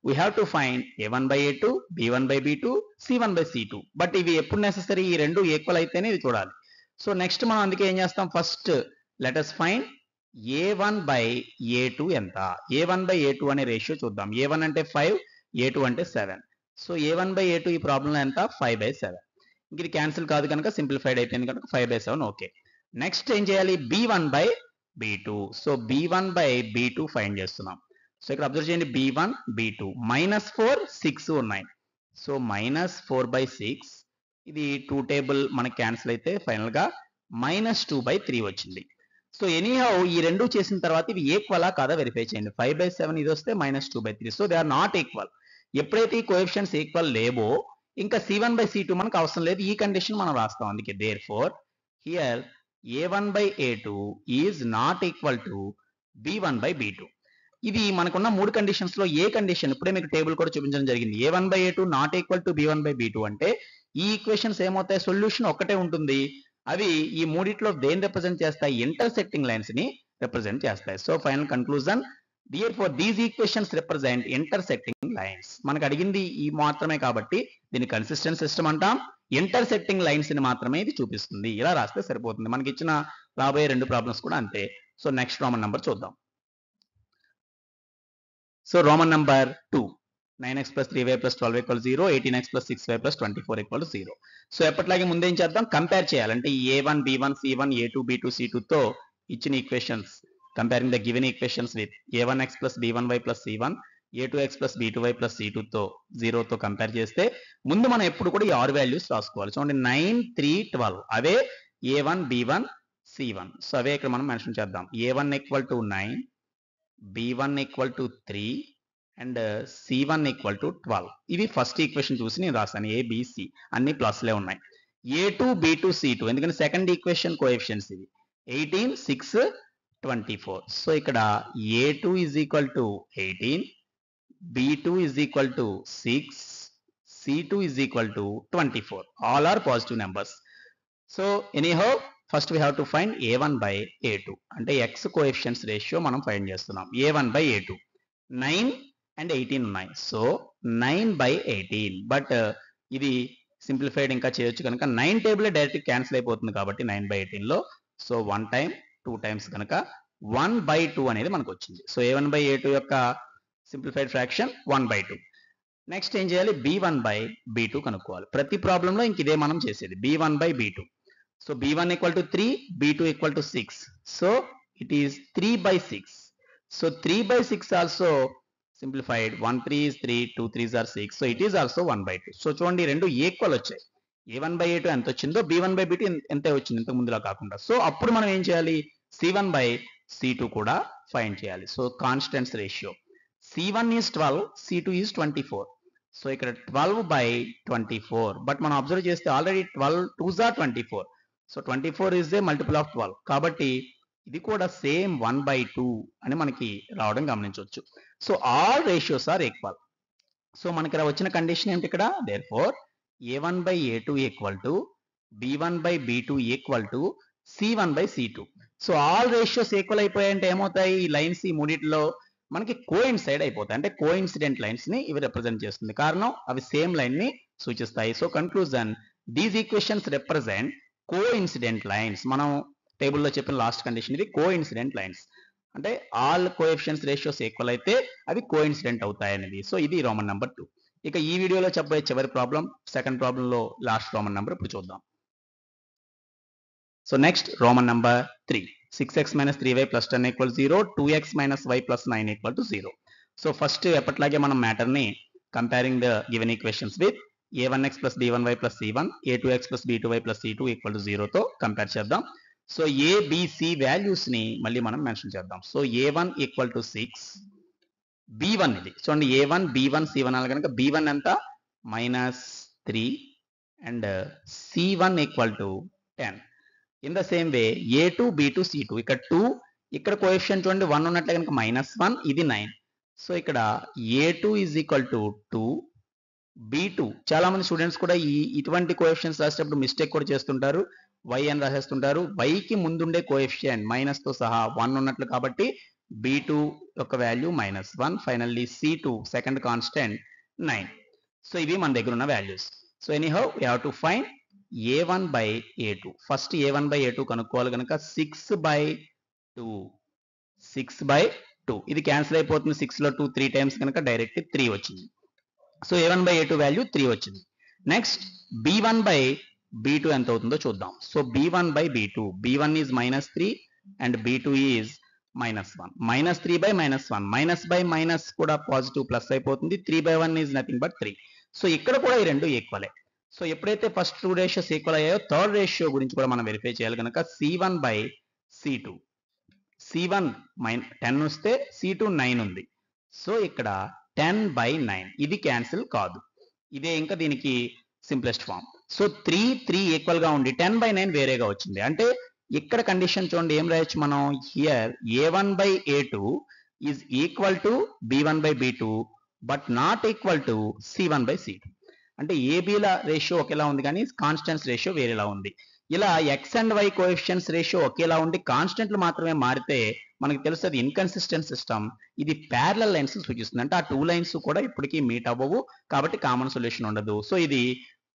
we have to find a1/a2, b1/b2, c1/c2. But ఇవి ఎప్పుడు నెసెసరీ, ఈ రెండు ఈక్వల్ అయితేనే ఇది చూడాలి. సో నెక్స్ట్ మనం అందుకే ఏం చేస్తాం, first let us find a1/a2 ఎంత. a1/a2 అనే రేషియో చూద్దాం. a1 అంటే 5, a2 అంటే 7. సో a1/a2 ఈ ప్రాబ్లంలో ఎంత, 5/7. ఇంక ఇది క్యాన్సిల్ కాదు కనుక సింప్లిఫైడ్ అయిపోయింది కనుక 5/7. ఓకే, నెక్స్ట్ ఏం చేయాలి, b1/b2. సో b1/b2 ఫైండ్ చేస్తున్నాం. సో ఇక్కడ అబ్జర్వ్ చేయండి, b1, b2, -4, 6 ఉన్నాయి. సో -4/6, ఇది 2 టేబుల్ మనకి క్యాన్సిల్ అయితే ఫైనల్ గా -2/3 వచ్చింది. సో ఎనీహౌ ఈ రెండు చేసిన తర్వాత ఇవి ఈక్వలా కాదా వెరిఫై చేయండి. 5/7 ఇది వస్తే -2/3. So they are not equal. ఎప్పుడైతే ఈ కోఎఫిషియెంట్స్ ఈక్వల్ లేవో ఇంకా c1/c2 మనకు అవసరం లేదు, ఈ కండిషన్ మనం రాస్తాం. అందుకే therefore here a1/a2 is not equal to b1/b2. ఇది మనకున్న మూడు కండిషన్స్ లో ఏ కండిషన్, ఇప్పుడే మీకు టేబుల్ కూడా చూపించడం జరిగింది. a1/a2 not equal to b1/b2 అంటే ఈ ఈక్వేషన్స్ ఏమవుతాయి, సొల్యూషన్ ఒక్కటే ఉంటుంది. అవి ఈ మూడిట్లో దేని రిప్రజెంట్ చేస్తాయి, ఇంటర్సెక్టింగ్ లైన్స్ ని రిప్రజెంట్ చేస్తాయి. So final conclusion, therefore these equations represent intersecting lines. మనకు అడిగింది ఈ మాత్రమే కాబట్టి దీన్ని కన్సిస్టెంట్ సిస్టమ్ అంటాం. ఇంటర్సెక్టింగ్ లైన్స్ ని మాత్రమే ఇది చూపిస్తుంది. ఇలా రాస్తే సరిపోతుంది. మనకి ఇచ్చిన రాబోయే రెండు ప్రాబ్లమ్స్ కూడా అంతే. సో నెక్స్ట్ రోమన్ నెంబర్ చూద్దాం. So Roman number 2, 9x + 3y + 12y = 0, 18x + 6y + 24 = 0. So ఎప్పటిలాగే ముందేం చేద్దాం, కంపేర్ చేయాలంటే ఈ a1, b1, c1, a2, b2, c2 తో ఇచ్చిన equations, comparing the given equations with a1x + b1y + c1, a2x plus b2y plus c2తో 0తో కంపేర్ చేస్తే ముందు మనం ఎప్పుడు కూడా ఈ 6 వాల్యూస్ రాసుకోవాలి. చూడండి 9, 3, 12 అవే a1, b1, c1. సో అవే ఇక్కడ మనం మెన్షన్ చేద్దాం. a1 equal to 9, b1 equal to 3 and c1 equal to 12. ఇవి ఫస్ట్ ఈక్వేషన్ చూసి నేను రాశాను. a, b, c అన్ని ప్లస్లే ఉన్నాయి. a2, b2, c2 ఎందుకంటే సెకండ్ ఈక్వేషన్ కోఎఫిషియెంట్స్ ఇవి 18, 6, 24. సో ఇక్కడ a2 is equal to 18, b2 is equal to 6, c2 is equal to 24. All are positive numbers. So anyhow first we have to find a1 by a2 అంటే x coefficients ratio మనం find చేస్తున్నాం. a1 by a2 9 and 18 ఉన్నాయి. సో 9 by 18 but ఇది simplified ఇంకా చేయొచ్చు కనుక 9 table direct cancel అయిపోతుంది కాబట్టి 9 బై 18లో సో 1 టైం 2 టైమ్స్ కనుక 1 బై 2 అనేది మనకు వచ్చింది. సో a1 బై a2 యొక్క సింప్లిఫైడ్ ఫ్రాక్షన్ 1 బై 2. నెక్స్ట్ ఏం చేయాలి? b1 బై b2 కనుక్కోవాలి. ప్రతి ప్రాబ్లంలో ఇంక ఇదే మనం చేసేది b1 by b2. So b1 equal to 3, b2 equal to 6. So it is 3 by 6. So 3 by 6 also simplified 1 3 is 3, 2 3s are 6. So it is also 1 by 2. So చూడండి రెండు ఈక్వల్ వచ్చాయి. a1 బై a2 ఎంత వచ్చిందో b1 by b2 ఎంత వచ్చింది ఇంతకు ముందులా కాకుండా. సో అప్పుడు మనం ఏం చేయాలి? c1 బై c2 కూడా ఫైండ్ చేయాలి. So constants ratio c1 is 12, c2 is 24. So ఇక్కడ 12 బై 24 బట్ మనం అబ్జర్వ్ చేస్తే already 12 2s are 24. So 24 is a multiple of 12 కాబట్టి ఇది కూడా సేమ్ 1 బై 2 అని మనకి రావడం గమనించవచ్చు. So all ratios are equal. So మనకి ఇక్కడ వచ్చిన కండిషన్ ఏంటి ఇక్కడ? Therefore a1 by a2 equal to b1 by b2 equal to c1 by c2. So all ratios equal అయిపోయాయంటే ఏమవుతాయి? ఈ లైన్స్ ఈ మూడిట్లో మనకి కోయిన్సైడ్ అయిపోతాయి. అంటే కోఇన్సిడెంట్ లైన్స్ ని ఇవి రిప్రజెంట్ చేస్తుంది. కారణం అవి సేమ్ లైన్ ని సూచిస్తాయి. So conclusion these equations represent coincident lines. మనం టేబుల్లో చెప్పిన లాస్ట్ కండిషన్ ఇది కోఇన్సిడెంట్ లైన్స్. అంటే ఆల్ కోఎఫిషియెంట్స్ రేషియోస్ ఈక్వల్ అయితే అవి కోఇన్సిడెంట్ అవుతాయి అనేది. సో ఇది రోమన్ నెంబర్ 2. ఇక ఈ వీడియోలో చెప్పబోయే చివరి ప్రాబ్లం సెకండ్ ప్రాబ్లంలో లాస్ట్ రోమన్ నెంబర్ ఇప్పుడు చూద్దాం. So next Roman number 3. 6x minus 3y plus 10 equals 0, 2x minus y plus 9 equal to 0. So first ఎప్పట్లాగే మనం మ్యాటర్ని comparing the given equations with a1x plus b1y plus c1, a2x plus b2y plus c2 equal to 0తో compare చేద్దాం. So a, b, c values ని మళ్ళీ మనం mention చేద్దాం. So a1 equal to 6, b1 ఇది చూడండి a1 b1 c1 అలా కనుక b1 ఎంత -3 and c1 equal to 10. In the same way a2 b2 c2 ఇక్కడ 2 ఇక్కడ కోఎఫిషియంట్ చూడండి 1 ఉన్నట్లే కనుక -1 ఇది 9. సో ఇక్కడ a2 is equal to 2, b2 చాలా మంది స్టూడెంట్స్ కూడా ఇటువంటి కోఎఫిషియంట్స్ రాసేటప్పుడు మిస్టేక్ కూడా చేస్తుంటారు. y అని రాసేస్తుంటారు. y కి ముందుండే కోఎఫిషియంట్ మైనస్ తో సహా 1 ఉన్నట్లు కాబట్టి b2 యొక్క value -1. Finally c2 second constant 9. So ఇవి మన దగ్గర ఉన్న values. So anyhow we have to find a1 by a2. First a1 by a2 కనుక్కోవాలి కనుక 6 బై 2, 6 బై 2 ఇది క్యాన్సిల్ అయిపోతుంది. 6లో 2 3 టైమ్స్ కనుక డైరెక్ట్ 3 వచ్చింది. So a1 by a2 value 3 వచ్చింది. నెక్స్ట్ b1 బై b2 ఎంత అవుతుందో చూద్దాం. So b1 by b2, b1 is -3 and b2 is -1. -3 by -1, minus by minus కూడా పాజిటివ్ ప్లస్ అయిపోతుంది. 3 by 1 is nothing but 3. So ఇక్కడ కూడా ఈ రెండు ఈక్వలే. సో ఎప్పుడైతే ఫస్ట్ 2 రేషియోస్ ఈక్వల్ అయ్యాయో థర్డ్ రేషియో గురించి కూడా మనం వెరిఫై చేయాలి కనుక c1 బై c2. c1 10 వస్తే c2 9 ఉంది. సో ఇక్కడ 10 బై 9 ఇది క్యాన్సిల్ కాదు. ఇదే ఇంకా దీనికి సింప్లెస్ట్ ఫామ్. సో 3 ఈక్వల్ గా ఉండి 10 బై 9 వేరేగా వచ్చింది. అంటే ఇక్కడ కండిషన్ చూడండి ఏం రాయొచ్చు మనం here a1 by a2 is equal to b1 by b2 but not equal to c1 by c2. అంటే ఏబీల రేషియో ఒకేలా ఉంది కానీ కాన్స్టెంట్స్ రేషియో వేరేలా ఉంది. ఇలా x and y coefficients ratio ఒకేలా ఉండి కాన్స్టెంట్లు మాత్రమే మారితే మనకి తెలుస్తుంది ఇన్కన్సిస్టెంట్ సిస్టమ్. ఇది ప్యారలల్ లైన్స్ సూచిస్తుంది. అంటే ఆ 2 లైన్స్ కూడా ఇప్పటికీ మీట్ అవ్వవు కాబట్టి కామన్ సొల్యూషన్ ఉండదు. సో ఇది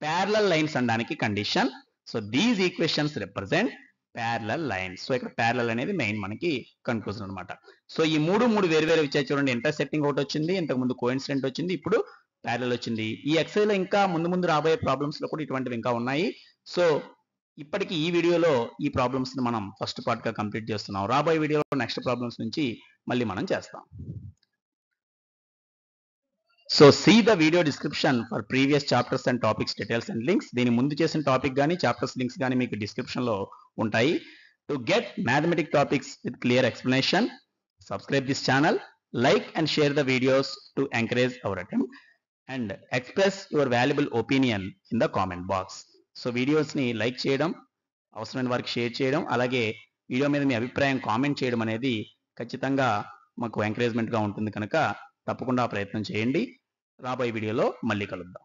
ప్యారలల్ లైన్స్ అనడానికి condition. So these equations represent parallel lines. So ఇక్కడ ప్యారలల్ అనేది మెయిన్ మనకి కన్క్లూజన్ అనమాట. సో ఈ మూడు వేరు వచ్చాయి చూడండి. ఇంటర్సెక్టింగ్ ఒకటి వచ్చింది, ఇంతకుముందు కోఇన్సిడెంట్ వచ్చింది, ఇప్పుడు ప్యారలల్ వచ్చింది. ఈ ఎక్సైజ్ లో ఇంకా ముందు రాబోయే ప్రాబ్లమ్స్ లో కూడా ఇటువంటివి ఇంకా ఉన్నాయి. సో ఇప్పటికి ఈ వీడియోలో ఈ ప్రాబ్లమ్స్ ని మనం ఫస్ట్ పార్ట్ గా కంప్లీట్ చేస్తున్నాం. రాబోయే వీడియోలో నెక్స్ట్ ప్రాబ్లమ్స్ నుంచి మళ్ళీ మనం చేస్తాం. So see the video description for previous chapters and topics details and links. దీని ముందు చేసిన టాపిక్ కానీ చాప్టర్స్ లింక్స్ కానీ మీకు డిస్క్రిప్షన్ లో ఉంటాయి. To get mathematic topics with clear explanation, subscribe this channel, like and share the videos to encourage our attempt, and express your valuable opinion in the comment box. So వీడియోస్ని like చేయడం, అవసరమైన వారికి share చేయడం, అలాగే video మీద మీ అభిప్రాయం comment చేయడం అనేది ఖచ్చితంగా మాకు ఎంకరేజ్మెంట్గా ఉంటుంది కనుక తప్పకుండా ఆ ప్రయత్నం చేయండి. రాబోయే వీడియోలో మళ్ళీ కలుద్దాం.